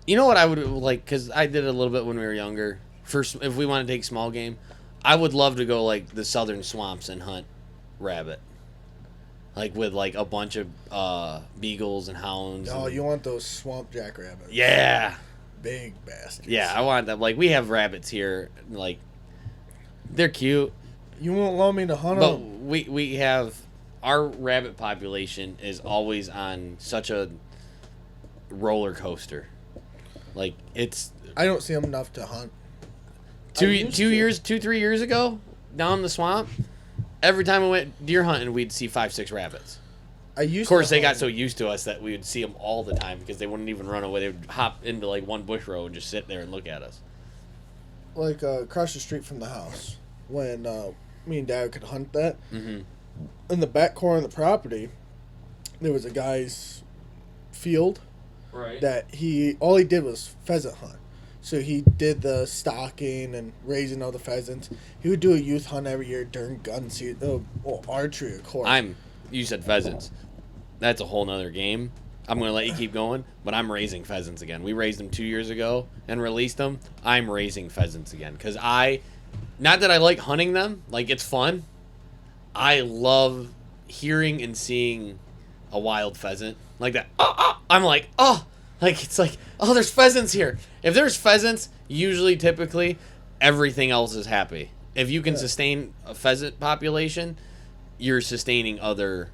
You know what I would like, because I did it a little bit when we were younger. First, if we want to take small game, I would love to go like the southern swamps and hunt rabbit. Like with like a bunch of beagles and hounds. Oh, you want those swamp jackrabbits. Yeah. big baskets. Yeah, I want them. Like, we have rabbits here. Like, they're cute. You won't allow me to hunt But them. we have... Our rabbit population is always on such a roller coaster. Like, it's... I don't see them enough to hunt. 3 years ago, down the swamp, every time we went deer hunting, we'd see 5-6 rabbits. Of course, they got so used to us that we would see them all the time because they wouldn't even run away. They would hop into like one bush row and just sit there and look at us. Like across the street from the house, when me and Dad could hunt that, in the back corner of the property, there was a guy's field that all he did was pheasant hunt. So he did the stocking and raising all the pheasants. He would do a youth hunt every year during gun season. Archery, of course. You said pheasants. That's a whole nother game. I'm going to let you keep going, but I'm raising pheasants again. We raised them 2 years ago and released them. I'm raising pheasants again because not that I like hunting them, like it's fun. I love hearing and seeing a wild pheasant like that. I'm like, it's like, there's pheasants here. If there's pheasants, typically, everything else is happy. If you can sustain a pheasant population, you're sustaining other,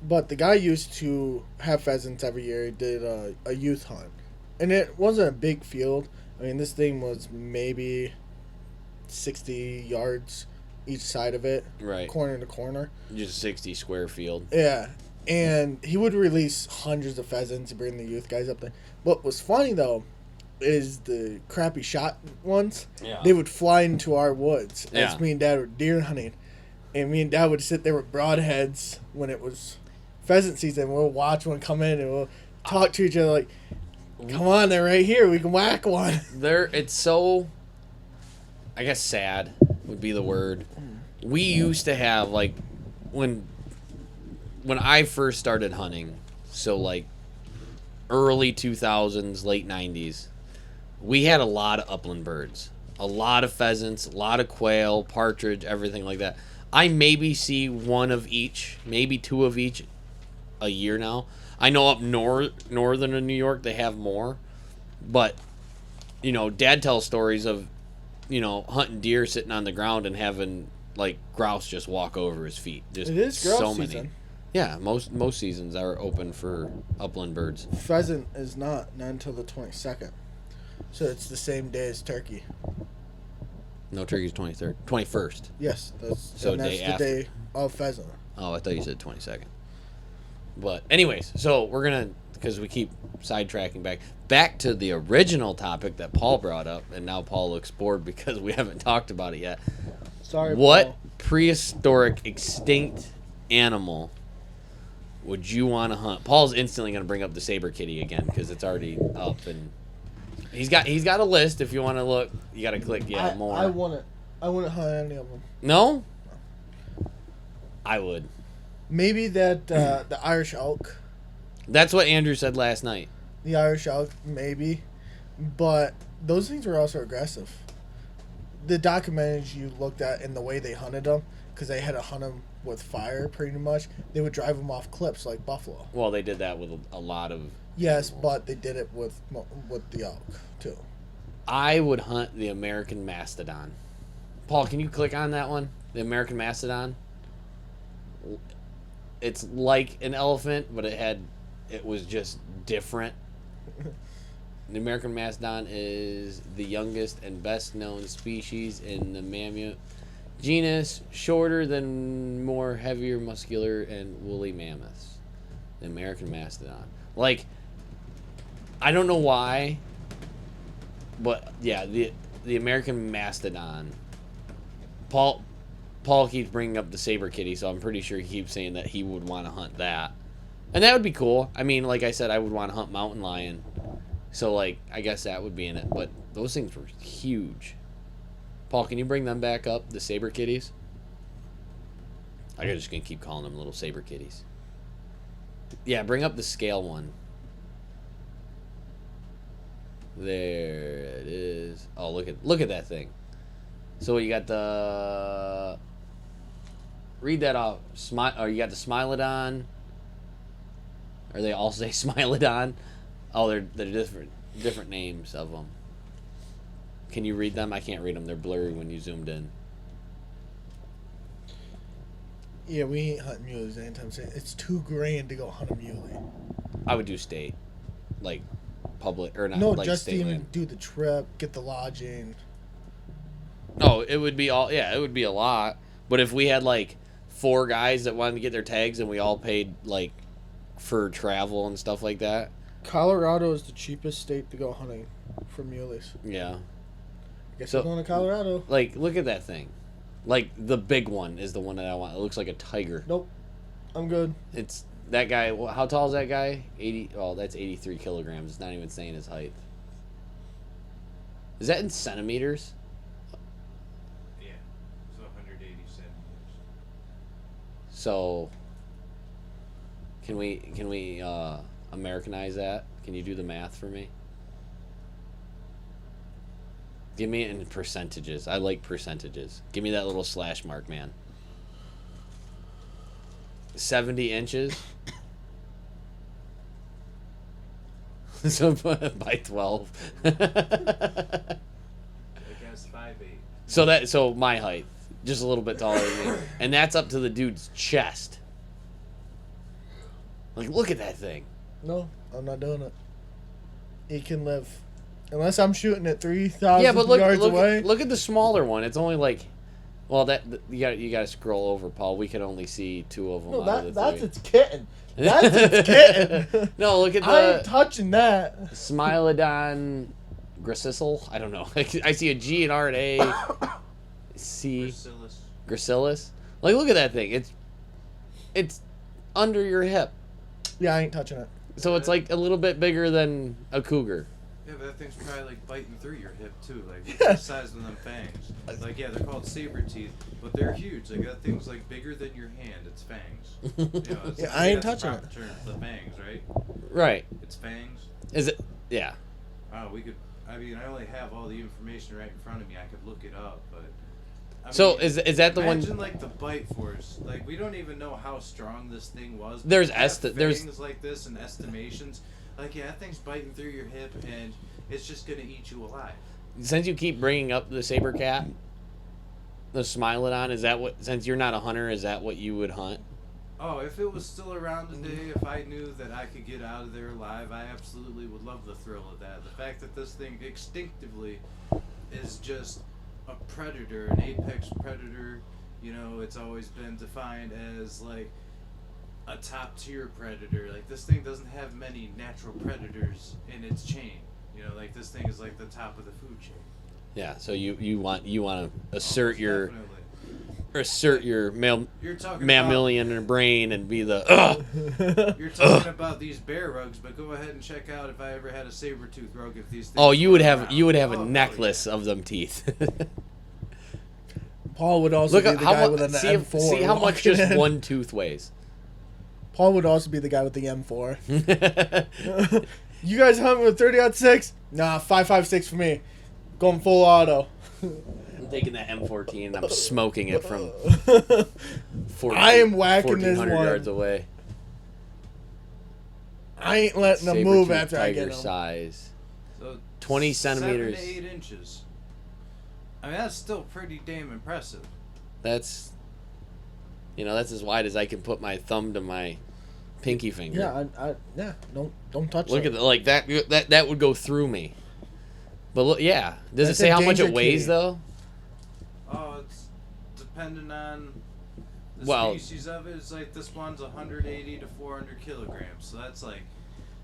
But the guy used to have pheasants every year. He did a youth hunt. And it wasn't a big field. I mean, this thing was maybe 60 yards each side of it. Right. Corner to corner. Just a 60 square field. Yeah. And he would release hundreds of pheasants and bring the youth guys up there. What was funny, though, is the crappy shot ones. Yeah. They would fly into our woods as Yeah. me and Dad were deer hunting. And me and Dad would sit there with broadheads when it was pheasant season. We'll watch one come in and we'll talk to each other like, come on, they're right here. We can whack one. It's so, I guess, sad would be the word. We used to have, like, when I first started hunting, so, like, early 2000s, late 90s, we had a lot of upland birds. A lot of pheasants, a lot of quail, partridge, everything like that. I maybe see one of each, maybe two of each a year now. I know up northern in New York they have more. But, Dad tells stories of, hunting deer sitting on the ground and having, like, grouse just walk over his feet. Just It is grouse so many. season. Yeah, most seasons are open for upland birds. Pheasant is not until the 22nd. So it's the same day as turkey. No, turkey's 23rd. 21st. Yes, that's So the day after. day of pheasant. Oh, I thought you said 22nd. But anyways, so we're going to, because we keep sidetracking back to the original topic that Paul brought up, and now Paul looks bored because we haven't talked about it yet. Sorry, What Paul. prehistoric extinct animal would you want to hunt? Paul's instantly going to bring up the saber kitty again because it's already up, and he's got a list. If you want to look, you got to click more. I wouldn't hunt any of them. No? I would. Maybe that the Irish elk. That's what Andrew said last night. The Irish elk, maybe. But those things were also aggressive. The documentaries you looked at and the way they hunted them, because they had to hunt them with fire pretty much, they would drive them off cliffs like buffalo. Well, they did that with a lot of... Yes, but they did it with the elk, too. I would hunt the American mastodon. Paul, can you click on that one? The American mastodon? It's like an elephant, but it was just different. The American mastodon is the youngest and best known species in the mammoth genus, shorter than more heavier, muscular, and woolly mammoths. The American mastodon. Like, I don't know why, but yeah, the American mastodon. Paul keeps bringing up the saber kitty, so I'm pretty sure he keeps saying that he would want to hunt that. And that would be cool. I mean, like I said, I would want to hunt mountain lion. So, like, I guess that would be in it. But those things were huge. Paul, can you bring them back up, the saber kitties? I'm just going to keep calling them little saber kitties. Yeah, bring up the scale one. There it is. Oh, look at that thing. So you got the... Read that off. Or you got the Smilodon. Or they all say Smilodon. Oh, they're different. different names of them. Can you read them? I can't read them. They're blurry when you zoomed in. Yeah, we ain't hunting muleys anytime soon. It's $2,000 to go hunt a muley. I would do state, like public or not. No, like just state to even land. do the trip, get the lodging. No, it would be all. Yeah, it would be a lot. But if we had like 4 guys that wanted to get their tags and we all paid like for travel and stuff like that. Colorado is the cheapest state to go hunting for muleys. Yeah. I guess So- we're going to Colorado. Like, look at that thing. Like the big one is the one that I want. It looks like a tiger. Nope. I'm good. It's that guy. How tall is that guy? 80. Oh, that's 83 kilograms. It's not even saying his height. Is that in centimeters? Yeah, so 180 centimeters. So can we Americanize that? Can you do the math for me? Give me it in percentages. I like percentages. Give me that little slash mark, man. 70 inches. So by 12. I guess 5'8". So my height, just a little bit taller than me, and that's up to the dude's chest. Like, look at that thing. No, I'm not doing it. He can live. Unless I'm shooting at 3,000 Yeah, but yards away. look at the smaller one. It's only like, well, that you got to scroll over, Paul. We can only see 2 of them. No, out of the that's 3. its kitten. That's its kitten. No, look at I ain't the touching that. Smilodon gracilis. I don't know. I see a G, an R, and A. C. Gracilis. Gracilis. Like, look at that thing. It's under your hip. Yeah, I ain't touching it. So it's like a little bit bigger than a cougar. Yeah, but that thing's probably like biting through your hip too. Like it's Yeah. the size of them fangs. Like yeah, they're called saber teeth, but they're huge. Like that thing's like bigger than your hand. It's fangs. You know, it's, Yeah, I ain't that's the touching proper term, the fangs, right? Right. It's fangs. Is it? Yeah. Wow, we could. I mean, I only have all the information right in front of me. I could look it up, but. I So mean, is that the one? Imagine like the bite force. Like we don't even know how strong this thing was. but There's we have there's things like this and estimations. Like yeah, that thing's biting through your hip and it's just gonna eat you alive. since you keep bringing up the saber cat, the Smilodon, is that what? Since you're not a hunter, is that what you would hunt? Oh, if it was still around today, if I knew that I could get out of there alive, I absolutely would love the thrill of that. The fact that this thing instinctively is just a predator, an apex predator. You know, it's always been defined as like a top tier predator. Like this thing doesn't have many natural predators in its chain. You know, like this thing is like the top of the food chain. Yeah. So you want to assert your Definitely. You're talking mammalian in brain and be the. About, you're talking about these bear rugs, but go ahead and check out if I ever had a saber tooth rug. If these things Oh, you were would have around. a Oh, necklace hell of them teeth. Paul would also Look be at the how guy with much. an See, M4. see how much walking just in. one tooth weighs. Paul would also be the guy with the M4. You guys hunt with 30-06? Nah, 5.56 for me. Going full auto. I'm taking that M14 and I'm smoking it from 14, I am whacking this 1,400 one. yards away. I ain't letting them Saber-tooth move after I tiger get them. size. So 20 centimeters. 7 to 8 inches. I mean, that's still pretty damn impressive. That's as wide as I can put my thumb to my pinky finger. Yeah, don't touch Look it. at like that would go through me. But look, yeah. Does That's it say a how much it danger weighs kitty. though? Oh, it's depending on the Well- species of it. It's like this one's 180 to 400 kilograms. So that's like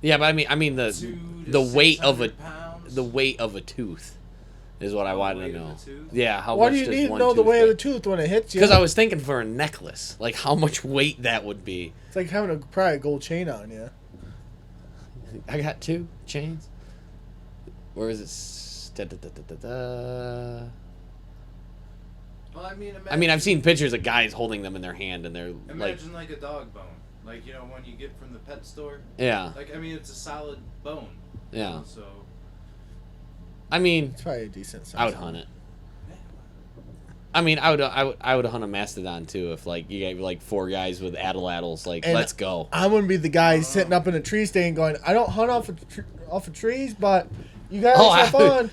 Yeah, but I mean 2 to the weight of a 600 pounds. the weight of a tooth is what I The wanted weight to of a know. tooth? Yeah, how Why much do you does need to one know the tooth weight of weigh? the tooth when it hits you? Because I was thinking for a necklace, like how much weight that would be. It's like having probably a gold chain on you. I got 2 chains. Where is it? Da-da-da-da-da-da. Well, I mean, I mean, I've seen pictures of guys holding them in their hand, and they're like, Imagine like a dog bone, like you know when you get from the pet store. yeah, Like I mean, it's a solid bone. yeah. So I mean, It's probably a decent size. I would hunt it. I mean, I would hunt a mastodon too if like you got like 4 guys with atlatls. Like, And let's go. I wouldn't be the guy sitting up in a tree stand going, I don't hunt off of trees, but you guys have fun.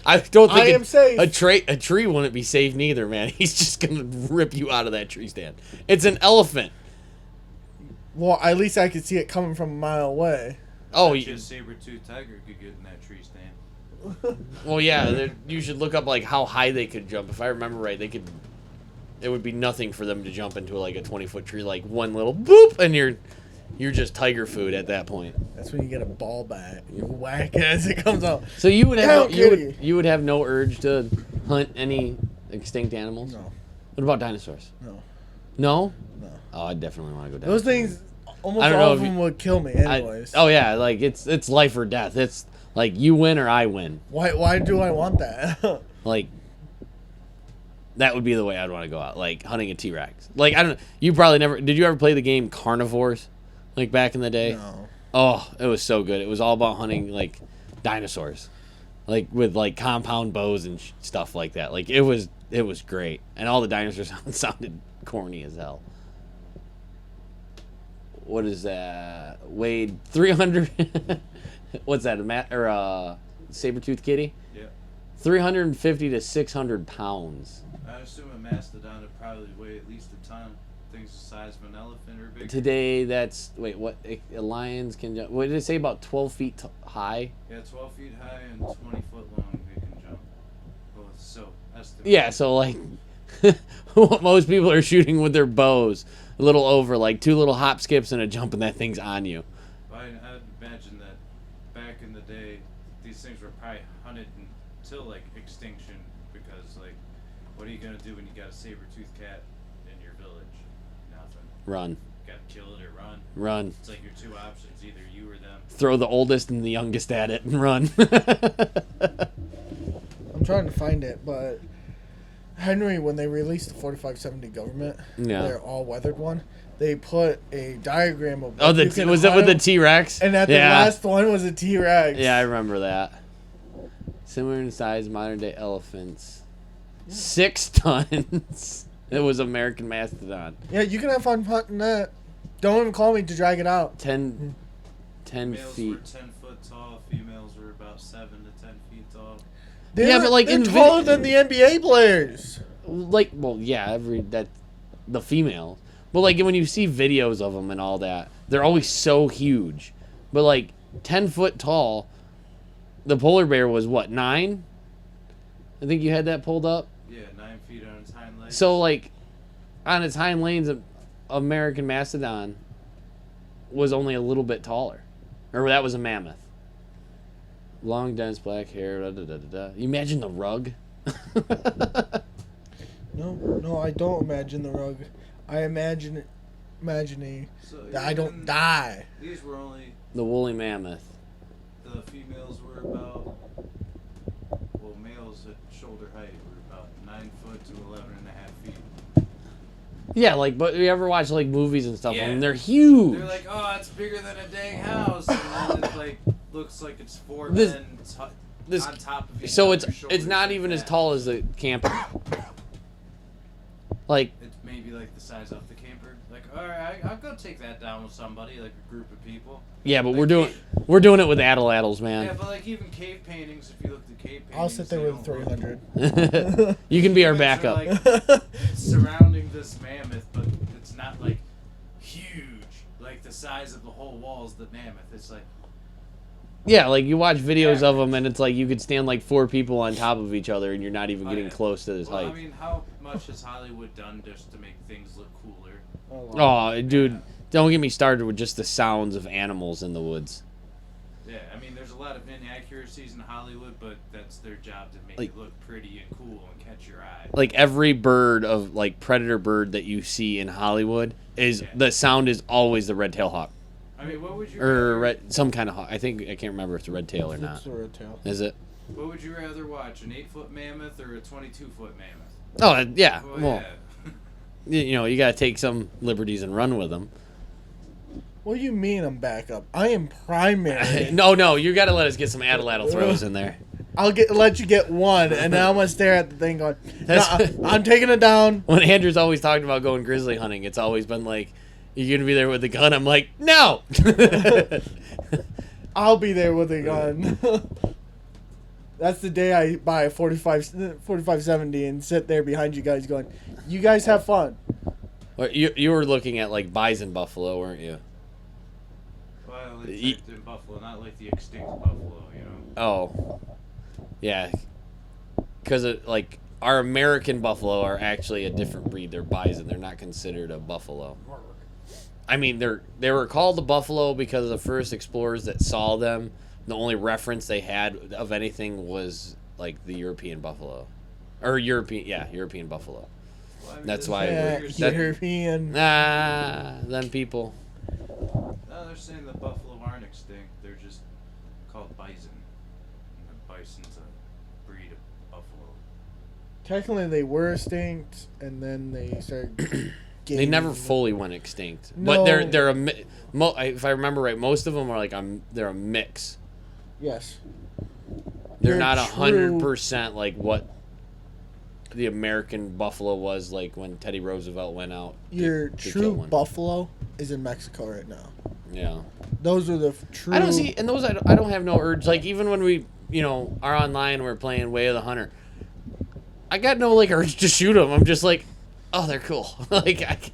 I don't think I am safe. A tree wouldn't be safe neither, man. He's just gonna rip you out of that tree stand. It's an elephant. Well, at least I could see it coming from a mile away. Oh, A saber-toothed tiger could get in that tree stand. well, yeah. You should look up like how high they could jump. If I remember right, they could. It would be nothing for them to jump into like a 20-foot tree, like one little boop, and you're just tiger food at that point. That's when you get a ball bat. You whack it as it comes out. So you would have Down, you would have no urge to hunt any extinct animals? No. What about dinosaurs? No. No? No. Oh, I definitely want to go Those dinosaurs. things, almost I don't all know of if them you- would kill me anyways. Oh yeah, like it's life or death. It's like you win or I win. Why do I want that? Like that would be the way I'd want to go out, like hunting a T-Rex. Like I don't. You probably never. Did you ever play the game Carnivores? Like back in the day. No. Oh, it was so good. It was all about hunting like dinosaurs, like with like compound bows and stuff like that. Like it was great, and all the dinosaurs sounded corny as hell. What is that? Weighed 300. What's that? A saber-toothed kitty? Yeah. 350 to 600 pounds. I assume a mastodon would probably weigh at least a ton. Things the size of an elephant or bigger. Today, that's what lions can jump. What did it say about 12 feet high? Yeah, 12 feet high and 20 foot long they can jump. Well, so estimated. Yeah, so like what most people are shooting with their bows, a little over, like 2 little hop skips and a jump, and that thing's on you. I'd imagine that back in the day, these things were probably hunted until like extinction because like, what are you gonna do when you got a saber-toothed cat in your village? Nothing. Run, Gotta kill it or run. run. It's like your 2 options, either you or them. Throw the oldest and the youngest at it and run. I'm trying to find it, but Henry, when they released the 4570 government, Yeah. their all-weathered one, they put a diagram of. Oh, what you can was it with the hunt, T-Rex? And at the last one was a T-Rex. Yeah, I remember that. Similar in size, modern day elephants. 6 tons. It was American mastodon. Yeah, you can have fun hunting that. Don't even call me to drag it out. 10 Males feet. were 10 foot tall, females were about 7 to 10 feet tall. Yeah, but, like, they're in taller than the NBA players. Like, well, yeah, the female. But like when you see videos of them and all that, they're always so huge. But like 10 foot tall, the polar bear was what, 9? I think you had that pulled up. Yeah, 9 feet on its hind legs. So like on its hind legs, American mastodon was only a little bit taller, or that was a mammoth. Long, dense black hair. Da, da, da, da, da. You imagine the rug. No, I don't imagine the rug. I imagining So that I don't even die. These were only, The woolly mammoth. the females were about, well, males at shoulder height were about 9 foot to 11.5 feet. Yeah, like, but you ever watch like movies and stuff? Yeah. And they're huge. They're like, oh, it's bigger than a dang house, and then it like looks like it's 4 This- men this- on top of each So other, it's shoulders not like even as that. tall as the camper. Like, It's maybe like the size of the camper. Like, all right, I'll go take that down with somebody, like a group of people. yeah, but Like we're doing it with atlatls, Yeah, man. but like even cave paintings, if you look at cave paintings, I'll sit there they with don't look- 300. You can be our Humans are, backup. like, surrounding this mammoth, but it's not like huge, like the size of the whole walls. The mammoth, it's like Yeah, like you watch videos of them, and it's like you could stand like 4 people on top of each other, and you're not even getting yeah. close to this Well, height. I mean, how much has Hollywood done just to make things look cooler? Oh, dude, don't get me started with just the sounds of animals in the woods. Yeah, I mean, there's a lot of inaccuracies in Hollywood, but that's their job to make Like- it look pretty and cool and catch your eye. Like every bird of like predator bird that you see in Hollywood is the sound is always the red tail hawk I mean, what would you or rather, some kind of hawk. I can't remember if it's a red tail or not. It's a red tail. Is it? what would you rather watch, an 8-foot mammoth or a 22-foot mammoth? Oh yeah. Well, Well, you know, you gotta take some liberties and run with them. What do you mean I'm back up? I am primary. No, you gotta let us get some atlatl throws in there. let you get one, and then I'm gonna stare at the thing going, That's- "Nah, I'm taking it down." When Andrew's always talked about going grizzly hunting, it's always been like, "You're gonna be there with the gun." I'm like, "No." I'll be there with a gun. That's the day I buy a 4570 and sit there behind you guys going, "You guys have fun." You were looking at like bison buffalo, weren't you? Well, it's in buffalo, not like the extinct buffalo, you know. Oh, yeah, because like our American buffalo are actually a different breed. They're bison. They're not considered a buffalo. I mean, they were called the buffalo because the first explorers that saw them, the only reference they had of anything was like the European buffalo, or European buffalo. Well, I mean, That's this why- is Yeah, what you're saying. European. Them people. No, they're saying the buffalo aren't extinct. They're just called bison. And the bison's a breed of buffalo. Technically, they were extinct, and then they started. They never gaining- fully went extinct, No. but they're a if I remember right, most of them are like they're a mix. Yes. They're Your not true- 100% like what the American buffalo was like when Teddy Roosevelt went out. Your to kill true one. buffalo is in Mexico right now. Yeah, Those are the true. I don't see, and those I don't have no urge. Like even when we are online, and we're playing Way of the Hunter. I got no like urge to shoot them. I'm just like, oh, they're cool. Like,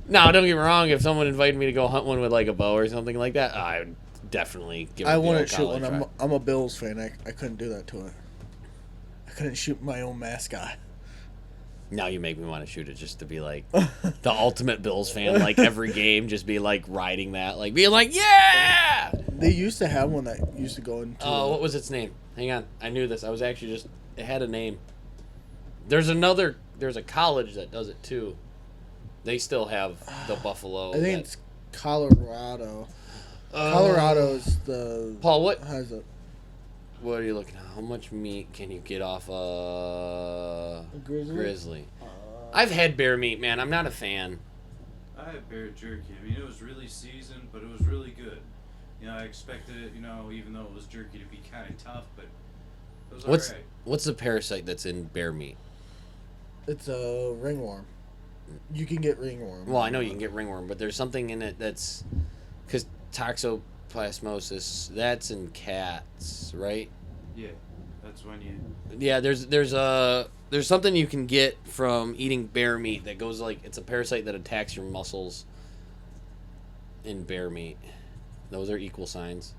no, don't get me wrong. If someone invited me to go hunt one with like a bow or something like that, I would definitely give it. I the wouldn't old shoot college one. try. I'm a Bills fan. I couldn't do that to it. I couldn't shoot my own mascot. Now you make me want to shoot it just to be like the ultimate Bills fan. Like every game, just be like riding that, like being like, yeah. They used to have one that used to go into. Oh, what was its name? Hang on, I knew this. I was actually just. It had a name. There's a college that does it too. They still have the buffalo. I think it's Colorado. Colorado's the. Paul, what Has a are you looking at? How much meat can you get off a grizzly? I've had bear meat, man. I'm not a fan. I had bear jerky. I mean, it was really seasoned, but it was really good. You know, I expected it, even though it was jerky, to be kind of tough, but it was alright. What's the parasite that's in bear meat? It's a ringworm. You can get ringworm. Well, I know you can get ringworm, but there's something in it that's because toxoplasmosis. That's in cats, right? Yeah, that's when you. Yeah, there's something you can get from eating bear meat that goes like it's a parasite that attacks your muscles in bear meat. Those are equal signs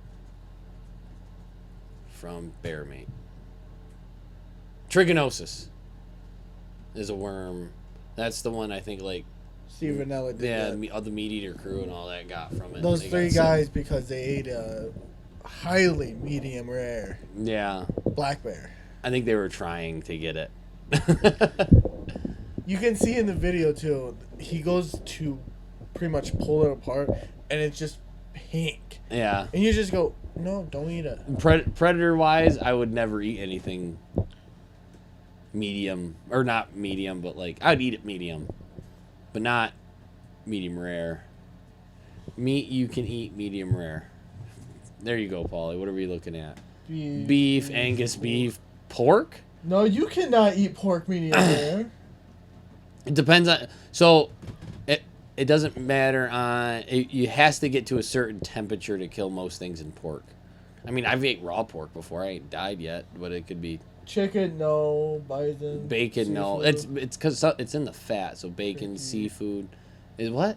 from bear meat. Trigonosis is a worm. That's the one I think like Stevenella did that. the meat eater crew and all that got from it. Those They three got sick. guys because they ate a highly medium rare Yeah, black bear. I think they were trying to get it. You can see in the video too. He goes to pretty much pull it apart, and it's just pink. Yeah. And you just go, no, don't eat it. Predator wise, I would never eat anything medium or not medium, but like I'd eat it medium, but not medium rare. Meat you can eat medium rare. There you go, Paulie. What are we looking at? Beef, Angus beef, pork. No, you cannot eat pork medium rare. It depends on. So, it doesn't matter on. It has to get to a certain temperature to kill most things in pork. I mean, I've ate raw pork before. I ain't died yet, but it could be Chicken, no. Bison. bacon. No, seafood. it's because it's in the fat. So bacon, seafood, is what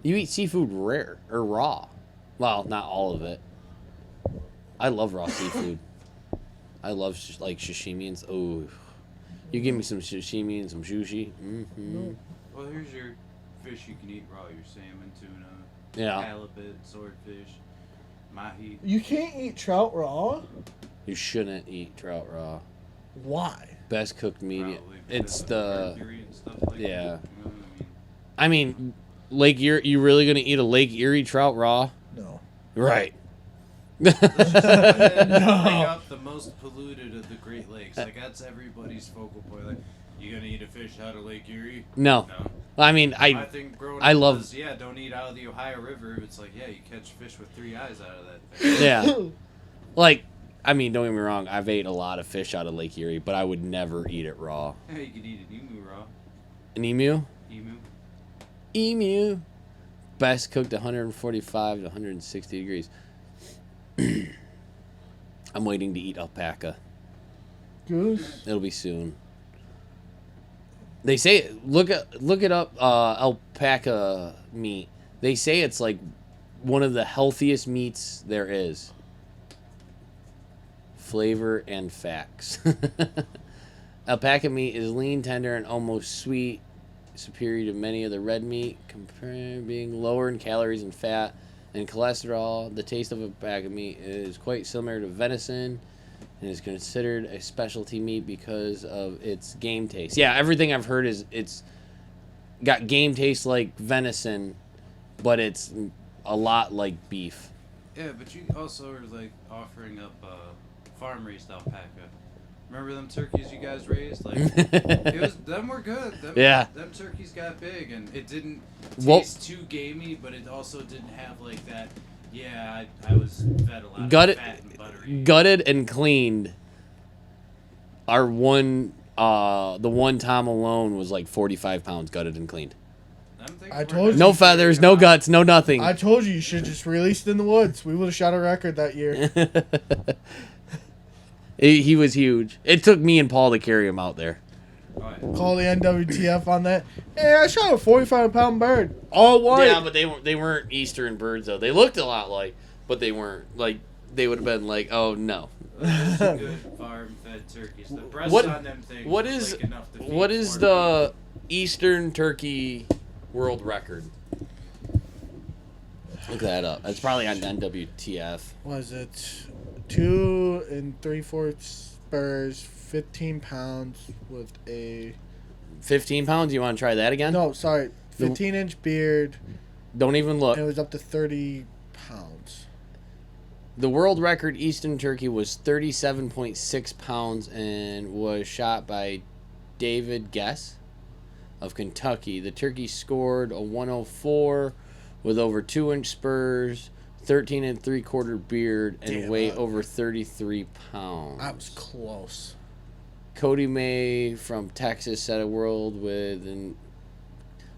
you eat seafood rare or raw. Well, not all of it. I love raw seafood. I love like sashimi and oh, you give me some sashimi and some sushi. Mm-hmm. Well, here's your fish you can eat raw: your salmon, tuna, Yeah, halibut, swordfish, mahi. You can't eat trout raw? you shouldn't eat trout raw. Why? Best cooked medium. Probably It's because of the mercury and stuff like yeah. that. You know what I mean, Lake Erie. You really gonna eat a Lake Erie trout raw? No. Right. I mean? Let's just go ahead and bring up the most polluted of the Great Lakes. Like that's everybody's focal point. Like, you gonna eat a fish out of Lake Erie? No. No. I mean, My thing growing I up love- was, don't eat out of the Ohio River. It's like, yeah, you catch fish with 3 eyes out of that thing. yeah. Like, I mean, don't get me wrong. I've ate a lot of fish out of Lake Erie, but I would never eat it raw. Yeah, you could eat an emu raw. An emu? Emu. Emu. Best cooked 145 to 160 degrees. I'm waiting to eat alpaca. Goose. It'll be soon. They say look it up. Alpaca meat. They say it's like one of the healthiest meats there is. Flavor and facts. Alpaca meat is lean, tender, and almost sweet, superior to many of the red meat, compared being lower in calories and fat and cholesterol. The taste of alpaca meat is quite similar to venison and is considered a specialty meat because of its game taste. Yeah, everything I've heard is it's got game taste like venison, but it's a lot like beef. Yeah, but you also are like offering up farm raised alpaca. Remember them turkeys you guys raised? Like them were good. Them turkeys got big, and it didn't taste too gamey, but it also didn't have like that. Yeah, I was fed a lot of fat and buttery. Gutted and cleaned. Our one, the one Tom alone was like 45 pounds gutted and cleaned. I told you. No feathers, no guts, no nothing. I told you should just release it in the woods. We would have shot a record that year. He was huge. It took me and Paul to carry him out there. Call the NWTF on that. Hey, I shot a 45-pound bird. All white. Yeah, but they weren't Eastern birds though. They looked a lot like, but they weren't like. They would have been like, oh no. Those are good farm-fed turkeys. The breasts on them things. What is the Eastern turkey world record? Look that up. It's probably on NWTF. Was it 2 3/4 spurs, 15 pounds with a 15 pounds? You want to try that again? No, sorry. 15-inch beard. Don't even look. And it was up to 30 pounds. The world record Eastern turkey was 37.6 pounds and was shot by David Guess of Kentucky. The turkey scored a 104 with over 2-inch spurs, 13 3/4 beard, and weigh over 33 pounds. That was close. Cody May from Texas set a world with, and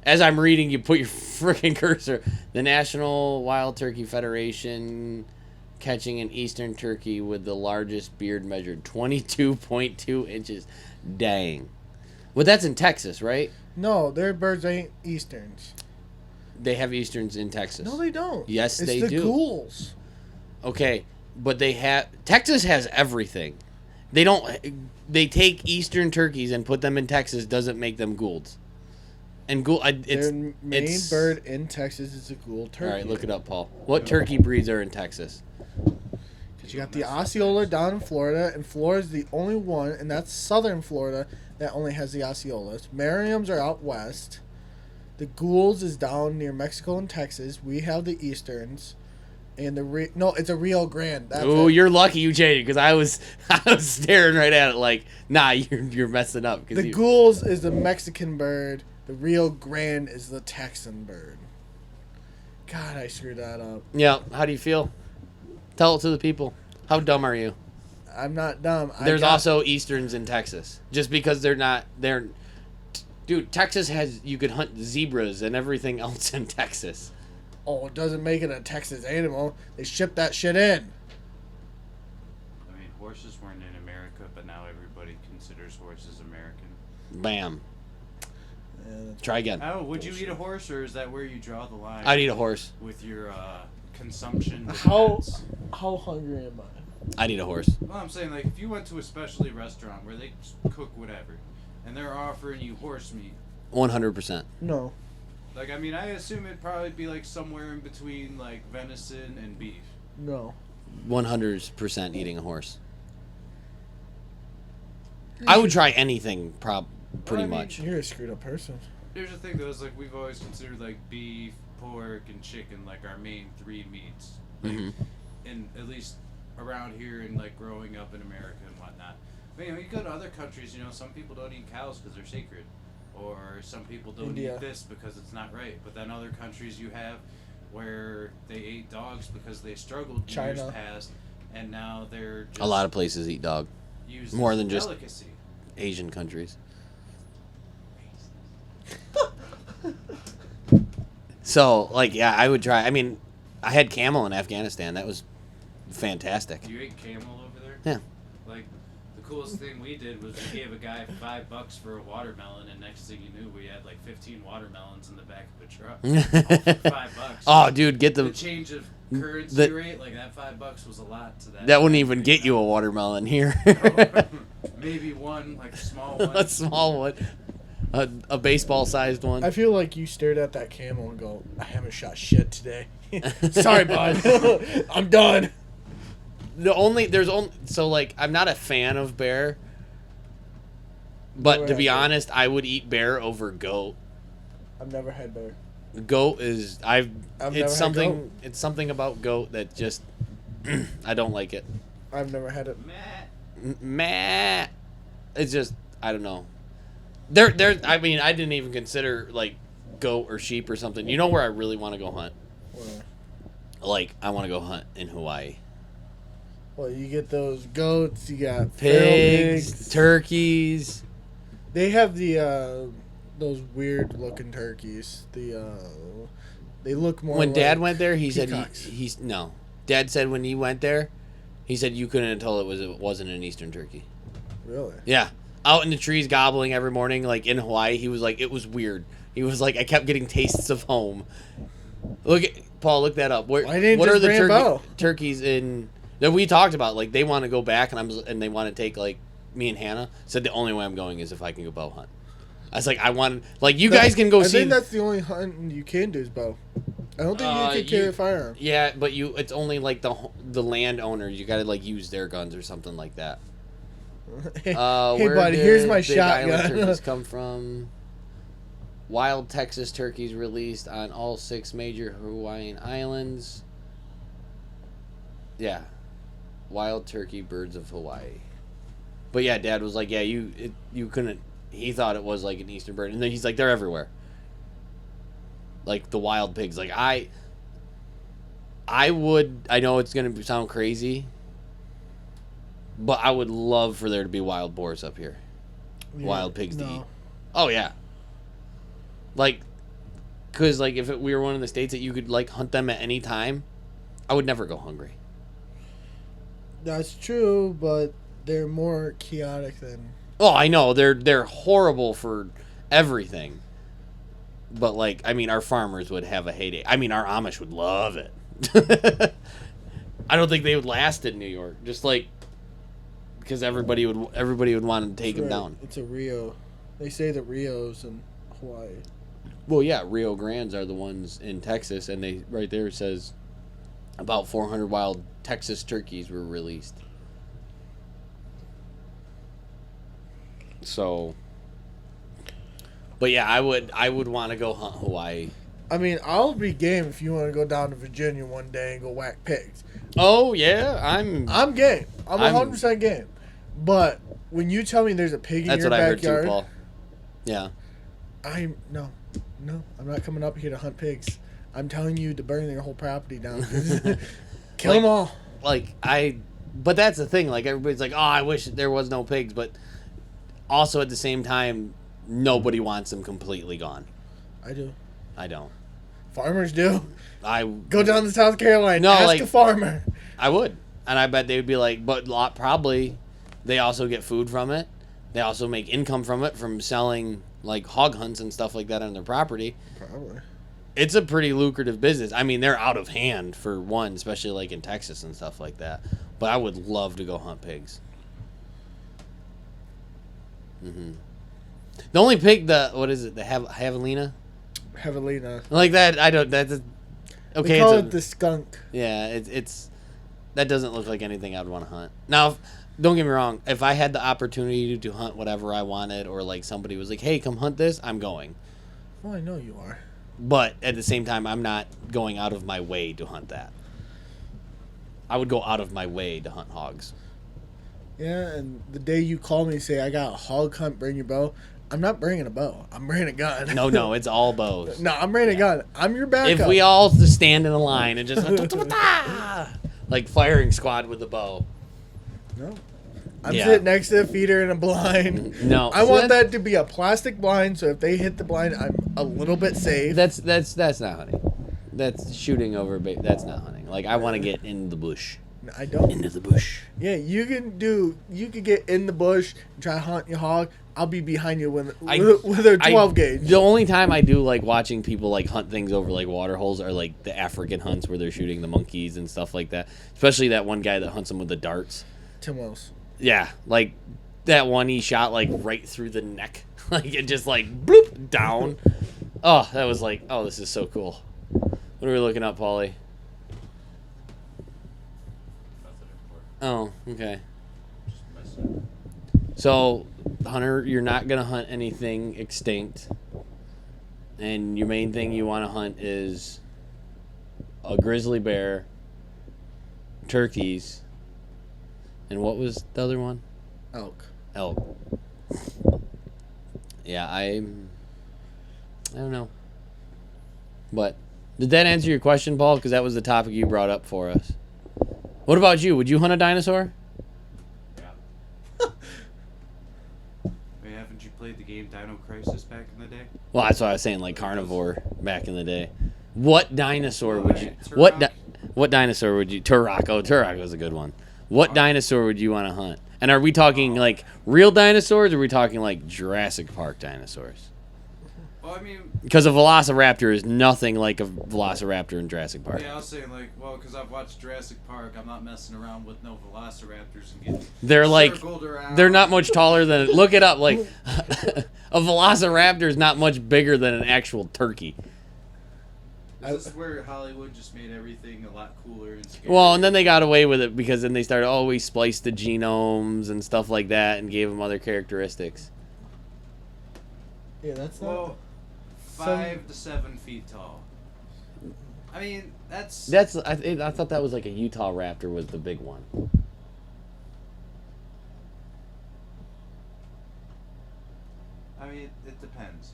as I'm reading, you put your freaking cursor. The National Wild Turkey Federation catching an Eastern turkey with the largest beard measured 22.2 inches. Dang. Well, that's in Texas, right? No, their birds ain't Easterns. They have Easterns in Texas. No, they don't. Yes, they do. It's the ghouls. Okay, but Texas has everything. They don't. They take Eastern turkeys and put them in Texas. Doesn't make them Goulds. And their main bird in Texas is a Gould turkey. All right, look it up, Paul. What turkey breeds are in Texas? Because you got the Osceola down in Florida, and Florida's the only one, and that's southern Florida, that only has the Osceolas. Merriam's are out west. The Goulds is down near Mexico and Texas. We have the Easterns. And it's a Rio Grande. Oh, you're lucky you changed it, because I was staring right at it like, nah, you're messing up. The Goulds is the Mexican bird. The Rio Grande is the Texan bird. God, I screwed that up. Yeah, how do you feel? Tell it to the people. How dumb are you? I'm not dumb. There's also Easterns in Texas. Just because they're... Dude, Texas has... You could hunt zebras and everything else in Texas. Oh, it doesn't make it a Texas animal. They ship that shit in. I mean, horses weren't in America, but now everybody considers horses American. Bam. Try again. Oh, would you eat a horse, or is that where you draw the line? I'd eat a horse. With your consumption. How hungry am I? I'd eat a horse. Well, I'm saying, like, if you went to a specialty restaurant where they cook whatever, and they're offering you horse meat. 100%. No. Like, I mean, I assume it'd probably be, like, somewhere in between, like, venison and beef. No. 100% eating a horse. I would try anything, pretty much. You're a screwed up person. Here's the thing, though, is, like, we've always considered, like, beef, pork, and chicken, like, our main three meats. Like, and at least around here and, like, growing up in America and whatnot. I mean, when you go to other countries, you know, some people don't eat cows because they're sacred. Or some people don't eat this because it's not right. But then other countries you have where they ate dogs because they struggled years past. and now they're just A lot of places eat dog. used more as than a just- delicacy. Asian countries. So, like, yeah, I would try. I mean, I had camel in Afghanistan. That was fantastic. You ate camel over there? Yeah. Like, the coolest thing we did was we gave a guy $5 for a watermelon, and next thing you knew, we had like 15 watermelons in the back of a truck. All for $5. Oh, dude, get The the. change of currency the- rate, like that $5 was a lot to that. That wouldn't even get you a watermelon here. Maybe one, like a small one. A small one. A baseball-sized one. I feel like you stared at that camel and go, I haven't shot shit today. Sorry, bud. I'm done. So like I'm not a fan of bear, but Never to be had bear. honest, I would eat bear over goat. I've never had bear. Goat is I've never had it's something goat. it's something about goat that just I don't like it. I've never had it. Meh. It's just I don't know. There I mean I didn't even consider like goat or sheep or something. You know where I really want to go hunt? Well, Like I want to go hunt in Hawaii. well, you get those goats. You got feral Pigs, turkeys. They have the those weird looking turkeys. They look more. When Dad like went there, he said peacocks. he's no. Dad said when he went there, he said you couldn't tell it wasn't an Eastern turkey. Really? Yeah, out in the trees gobbling every morning, like in Hawaii. He was like, it was weird. He was like, I kept getting tastes of home. Look at Paul. Look that up. Why didn't What just are the bring a bow? turkeys in that we talked about? Like they want to go back, and they want to take like me and Hannah. Said the only way I'm going is if I can go bow hunt. I was like, I want like you guys can go I see. think that's the only hunting you can do is bow. I don't think you can carry a firearm. Yeah, but it's only like the landowners. You got to like use their guns or something like that. Hey, Where buddy, did here's my Big Island shotgun. turkeys come from? Wild Texas turkeys released on all 6 major Hawaiian islands. Yeah, wild turkey birds of Hawaii. But yeah, Dad was like, yeah, you couldn't. He thought it was like an Eastern bird, and then he's like, they're everywhere. Like the wild pigs. Like I know it's gonna sound crazy, but I would love for there to be wild boars up here. Wild pigs to eat. Oh yeah. Like, cause like if we were one of the states that you could like hunt them at any time, I would never go hungry. That's true, but they're more chaotic than. Oh, I know they're horrible for everything. But like, I mean, our farmers would have a heyday. I mean, our Amish would love it. I don't think they would last in New York. Just like because everybody would want to take them down. It's a Rio. They say the Rios in Hawaii. Well, yeah, Rio Grandes are the ones in Texas, and they right there says about 400 wild Texas turkeys were released. So, but yeah, I would want to go hunt Hawaii. I mean, I'll be game if you want to go down to Virginia one day and go whack pigs. Oh yeah, I'm game. I'm I'm- 100% game. But when you tell me there's a pig in That's your what I heard backyard, too, Paul. Yeah. no, I'm not coming up here to hunt pigs. I'm telling you to burn their whole property down. Kill them all. But that's the thing. Like everybody's like, oh, I wish there was no pigs, but also at the same time, nobody wants them completely gone. I do. I don't. Farmers do. I Go down to South Carolina. No, ask like- a farmer. I would, and I bet they would be like, but probably they also get food from it. They also make income from it from selling like hog hunts and stuff like that on their property. Probably. It's a pretty lucrative business. I mean, they're out of hand for one, especially like in Texas and stuff like that. But I would love to go hunt pigs. The only pig, what is it? The javelina? Javelina. Like that, I don't. That's okay. They call it's it the skunk. yeah. It's that doesn't look like anything I would want to hunt. Now, don't get me wrong. If I had the opportunity to hunt whatever I wanted, or like somebody was like, "Hey, come hunt this," I'm going. Well, I know you are. But at the same time, I'm not going out of my way to hunt that. I would go out of my way to hunt hogs. Yeah, and the day you call me and say, I got a hog hunt, bring your bow, I'm not bringing a bow. I'm bringing a gun. No, it's all bows. No, I'm bringing a gun. I'm your backup. If we all just stand in a line and just like firing squad with the bow. No. I'm Yeah. sitting next to the feeder in a blind. No, I so want that to be a plastic blind, so if they hit the blind, I'm a little bit safe. That's not hunting. That's shooting over. That's not hunting. Like I want to get in the bush. I don't. Into the bush. Yeah, you can get in the bush and try to hunt your hog. I'll be behind you with a 12 gauge. The only time I do like watching people like hunt things over like water holes are like the African hunts where they're shooting the monkeys and stuff like that. Especially that one guy that hunts them with the darts. Tim Wells. Yeah, like that one he shot like right through the neck. Like it just like bloop down. Oh, that was like, oh, this is so cool. What are we looking up, Paulie? Oh, okay. So, Hunter, you're not going to hunt anything extinct. And your main thing you want to hunt is a grizzly bear, turkeys, and what was the other one? Elk. Elk. Yeah, I don't know. But did that answer your question, Paul? Because that was the topic you brought up for us. What about you? Would you hunt a dinosaur? Yeah. Wait, haven't you played the game Dino Crisis back in the day? Well, that's what I was saying, like carnivore back in the day. What dinosaur would you? Turok. What dinosaur would you? Turok. Oh, Turok was a good one. What dinosaur would you want to hunt? And are we talking like real dinosaurs, or are we talking like Jurassic Park dinosaurs? Well, I mean, Because a velociraptor is nothing like a velociraptor in Jurassic Park. yeah, I was saying like, well, because I've watched Jurassic Park, I'm not messing around with no velociraptors and getting They're like, circled around. they're not much taller than. Look it up. Like, a velociraptor is not much bigger than an actual turkey. This is where Hollywood just made everything a lot cooler and scarier. Well, and then they got away with it because then they started always spliced the genomes and stuff like that and gave them other characteristics. Yeah, that's not. Well, 5 to 7 feet tall. I mean, that's I thought that was like a Utah raptor was the big one. I mean, it depends.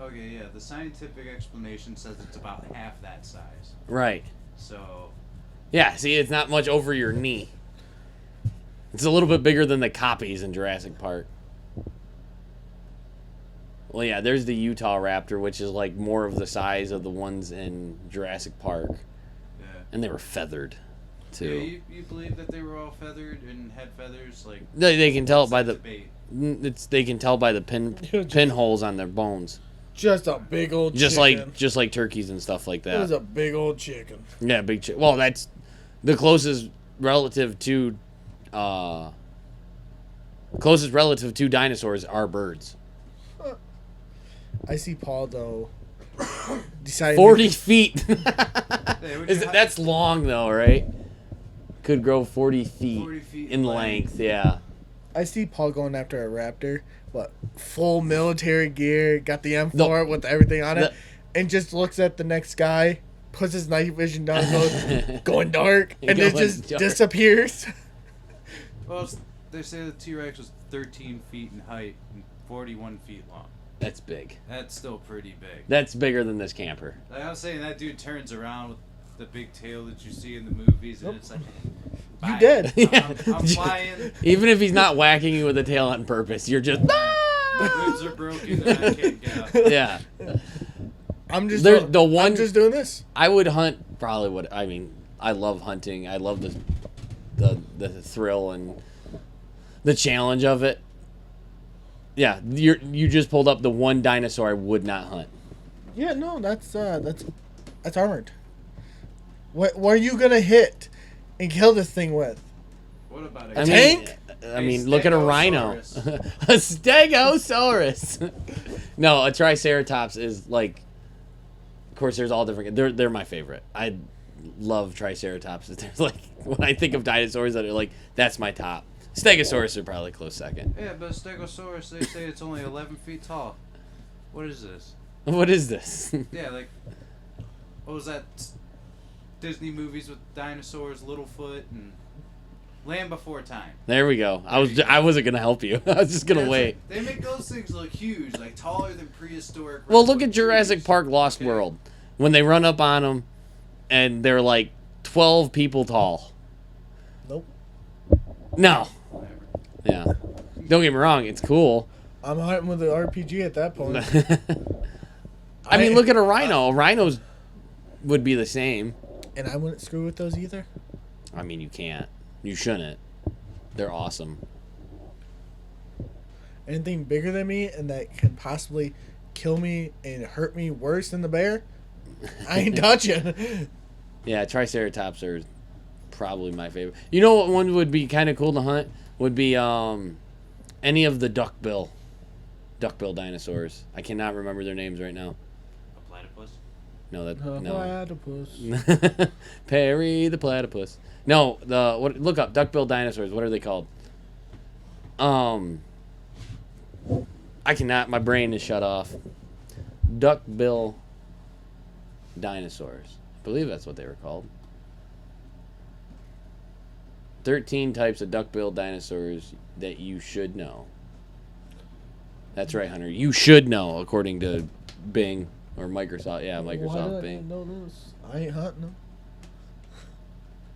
Okay, yeah, the scientific explanation says it's about half that size. Right. So, Yeah, see, it's not much over your knee. It's a little bit bigger than the copies in Jurassic Park. Well, yeah, there's the Utah raptor, which is like more of the size of the ones in Jurassic Park. yeah. And they were feathered, too. Yeah, you believe that they were all feathered and had feathers? Like, They can tell it by the debate. they can tell by the pinholes on their bones. Just a big old Just chicken. like turkeys and stuff like It was that. a big old chicken. Yeah, big chicken. Well, that's the closest relative to dinosaurs are birds. I see Paul, though, deciding 40 feet. Hey, would you hunt- That's long though, right? Could grow 40 feet, 40 feet in length. Yeah. I see Paul going after a raptor, but full military gear, got the M4 No. with everything on it, The- and just looks at the next guy, puts his night vision down, goes, going dark, and then Going just dark. disappears. Well, they say the T-Rex was 13 feet in height and 41 feet long. That's big. That's still pretty big. That's bigger than this camper. Like I was saying, that dude turns around with the big tail that you see in the movies, and it's like, You bye. did. I'm flying. Even if he's not whacking you with a tail on purpose, you're just My ribs are broken, and I can't get up. yeah. I'm just There- doing, the one- I'm just doing this. I would hunt. Probably would. I mean, I love hunting. I love the thrill and the challenge of it. Yeah, you just pulled up the one dinosaur I would not hunt. Yeah, no, that's armored. What are you gonna hit and kill this thing with? What about a I tank? mean, look at a rhino, a stegosaurus. No, a triceratops is like. Of course, there's all different. They're my favorite. I love triceratops. There's like when I think of dinosaurs that are like that's my top. Stegosaurus are probably close second. Yeah, but Stegosaurus, they say it's only 11 feet tall. What is this? What is this? Yeah, like, what was that? Disney movies with dinosaurs, Littlefoot, and Land Before Time. There we go. I wasn't gonna help you. I was just gonna Yeah, it's wait. like, they make those things look huge, like taller than prehistoric. Well, look redwood at Jurassic trees. Park: Lost Okay. World. When they run up on them, and they're like 12 people tall. Nope. No. Whatever. Yeah. Don't get me wrong, it's cool. I'm hunting with an RPG at that point. I mean, look at a rhino. Rhinos would be the same. And I wouldn't screw with those either. I mean, you can't. You shouldn't. They're awesome. Anything bigger than me and that can possibly kill me and hurt me worse than the bear, I ain't touching. Yeah, Triceratops are probably my favorite. You know what one would be kind of cool to hunt? Would be any of the duckbill dinosaurs. I cannot remember their names right now. A platypus? No, that no. Platypus. Perry the platypus. No, look up duckbill dinosaurs. What are they called? I cannot. My brain is shut off. Duckbill dinosaurs. I believe that's what they were called. 13 types of duckbill dinosaurs that you should know. That's right, Hunter. You should know, according to Bing or Microsoft. Yeah, Microsoft Why Bing. know this? I ain't hunting them.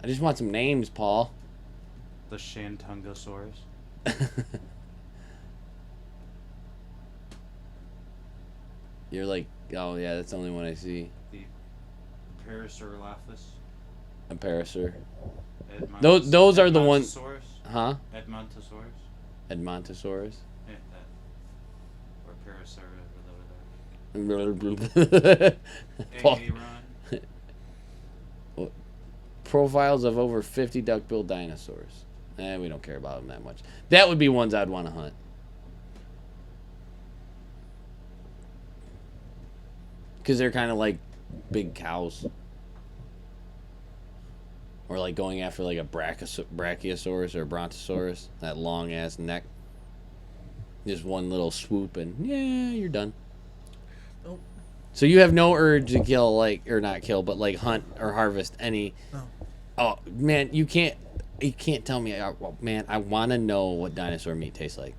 I just want some names, Paul. The Shantungosaurus. You're like, oh yeah, that's the only one I see. The Parasaurolophus. A parasaur. Those are the ones. Edmontosaurus? Huh? Edmontosaurus? Edmontosaurus. Yeah, that. Or Parasaurus, Paul- Aaron. Profiles of over 50 duckbill dinosaurs. We don't care about them that much. That would be ones I'd want to hunt. Because they're kind of like big cows. Or like going after like a brachiosaurus or a brontosaurus. That long ass neck. Just one little swoop and yeah, you're done. Nope. So you have no urge to kill, like, or not kill, but like hunt or harvest any. No. Oh man, you can't tell me. Man, I want to know what dinosaur meat tastes like.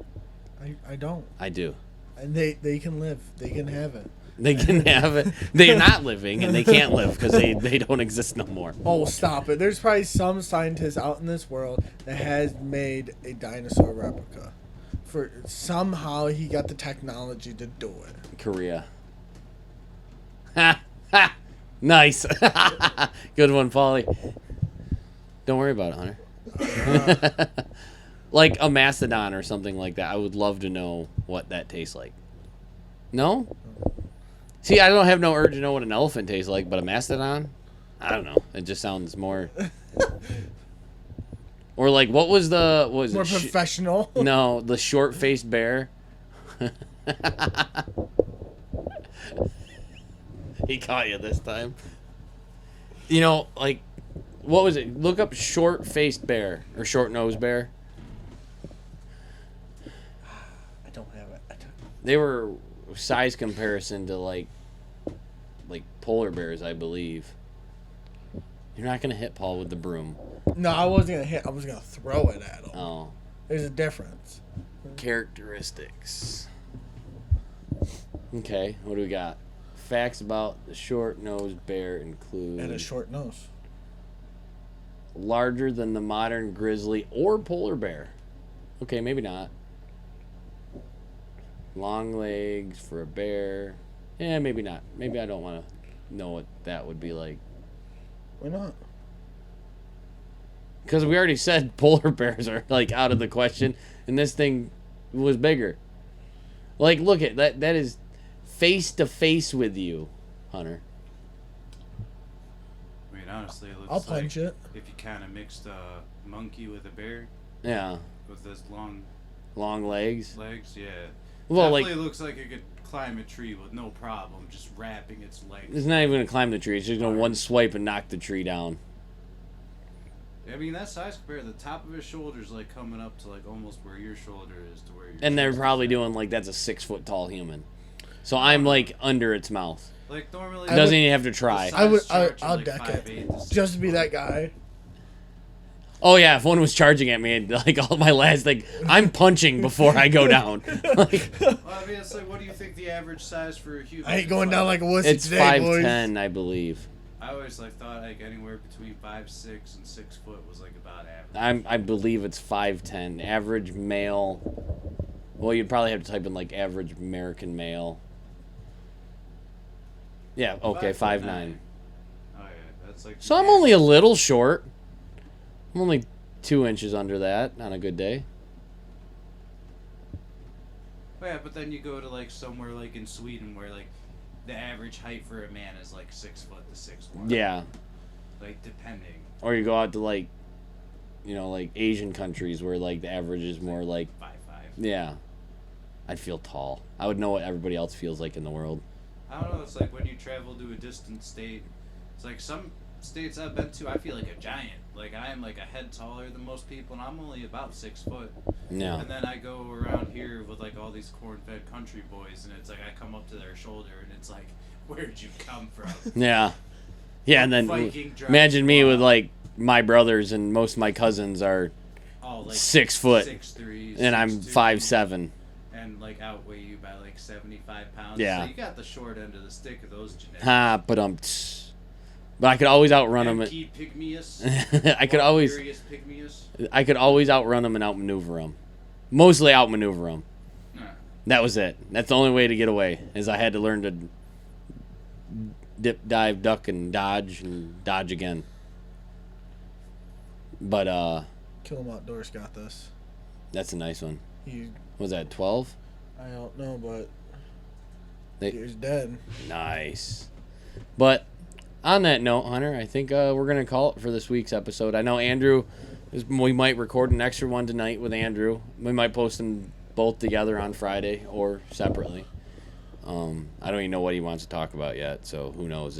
I don't. I do. And they can live. They can have it. They can have it. They're not living, and they can't live because they don't exist no more. Oh, stop it. There's probably some scientist out in this world that has made a dinosaur replica. Somehow he got the technology to do it. Korea. Ha! Ha! Nice. Good one, Paulie. Don't worry about it, Hunter. Like a mastodon or something like that. I would love to know what that tastes like. No? See, I don't have no urge to know what an elephant tastes like, but a mastodon? I don't know. It just sounds more... Or like, what was More professional. No, the short-faced bear. He caught you this time. You know, like, what was it? Look up short-faced bear or short-nosed bear. I don't have it. They were size comparison to like polar bears, I believe. You're not gonna hit Paul with the broom. No, I wasn't gonna hit. I was gonna throw it at him. Oh. There's a difference. Characteristics. Okay, what do we got? Facts about the short-nosed bear include... And a short nose. Larger than the modern grizzly or polar bear. Okay, maybe not. Long legs for a bear. Yeah, maybe not. Maybe I don't want to know what that would be like. Why not? Because we already said polar bears are like out of the question, and this thing was bigger. Like, look at that. That is face to face with you, Hunter. I mean, honestly, it looks I'll punch like it. if you kind of mixed a monkey with a bear Yeah, with those long long legs. legs, yeah. Well, Definitely like, looks like it could climb a tree with no problem, just wrapping its legs. it's not even gonna climb the tree. It's just gonna one swipe and knock the tree down. I mean, that size compared, the top of his shoulder's like coming up to like almost where your shoulder is to where your And they're chest is probably at. doing like that's a 6 foot tall human. So I'm like under its mouth. Like normally, It doesn't even have to try. I'll deck it. Just to be that guy. Oh yeah, if one was charging at me, like all my last, like I'm punching before I go down. Like, Well, I mean, it's like, what do you think the average size for a human? I ain't going down like a wussy it's today, boys. 5'10", I believe. I always thought anywhere between 5'6" and 6 foot was about average. I believe it's 5'10". Average male. Well, you'd probably have to type in average American male. Yeah. Okay. 5'9". Oh yeah, that's So I'm only a little short. I'm only 2 inches under that on a good day. Oh yeah, but then you go to somewhere in Sweden where the average height for a man is 6 foot to 6'1". Yeah. Depending. Or you go out to Asian countries where the average is more 5'5". yeah. I'd feel tall. I would know what everybody else feels like in the world. I don't know. It's when you travel to a distant state. It's some states I've been to, I feel like a giant. I am a head taller than most people, and I'm only about 6 foot. Yeah. And then I go around here with all these corn-fed country boys, and it's I come up to their shoulder, and it's where'd you come from? Yeah. Yeah, and then Viking drive imagine me with squad. my brothers and most of my cousins are Oh, 6 foot, 6'3", and I'm 6'2", 5'7". and outweigh you by 75 pounds. Yeah. So you got the short end of the stick of those genetics. Ha, but I could always outrun them. Yankee pygmeus. I could always outrun them and outmaneuver them. Mostly outmaneuver them. Nah. That was it. That's the only way to get away. Is I had to learn to dip, dive, duck, and dodge again. But Kill 'em Outdoors got this. that's a nice one. He, Was that 12? I don't know, but They- he's dead. Nice. But on that note, Hunter, I think we're gonna call it for this week's episode. I know Andrew, we might record an extra one tonight with Andrew. We might post them both together on Friday or separately. I don't even know what he wants to talk about yet, so who knows?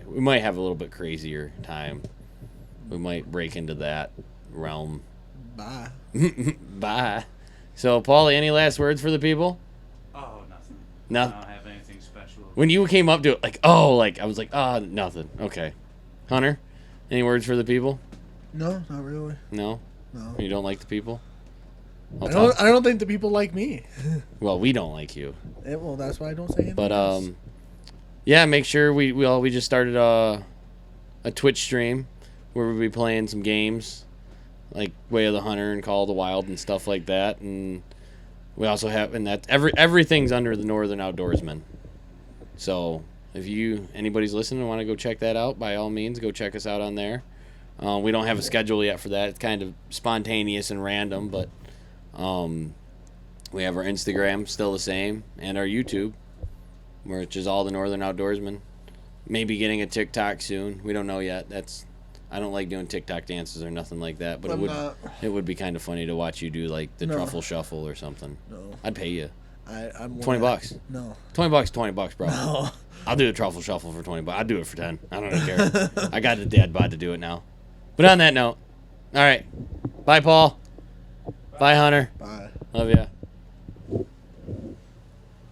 We might have a little bit crazier time. We might break into that realm. Bye. Bye. So, Paulie, any last words for the people? Oh, nothing. No. I don't have anything special. When you came up to it, I was like, nothing. Okay. Hunter, any words for the people? No, not really. No? No. You don't like the people? I don't think the people like me. Well, we don't like you. Yeah, well, that's why I don't say anything. But, else. yeah, make sure we just started a Twitch stream where we'll be playing some games like Way of the Hunter and Call of the Wild and stuff like that. And we also have, and that everything's under the Northern Outdoorsman. So if anybody's listening and want to go check that out, by all means, go check us out on there. We don't have a schedule yet for that. It's kind of spontaneous and random, but we have our Instagram still the same and our YouTube, which is all the Northern Outdoorsman. Maybe getting a TikTok soon. We don't know yet. I don't like doing TikTok dances or nothing like that, but it would be kind of funny to watch you do the truffle shuffle or something. No. I'd pay you. I'm $20. No. $20, bro. No. I'll do a truffle shuffle for $20. I'd do it for 10. I don't even care. I got the dad bod to do it now. But on that note, all right. Bye, Paul. Bye, Hunter. Bye. Love ya.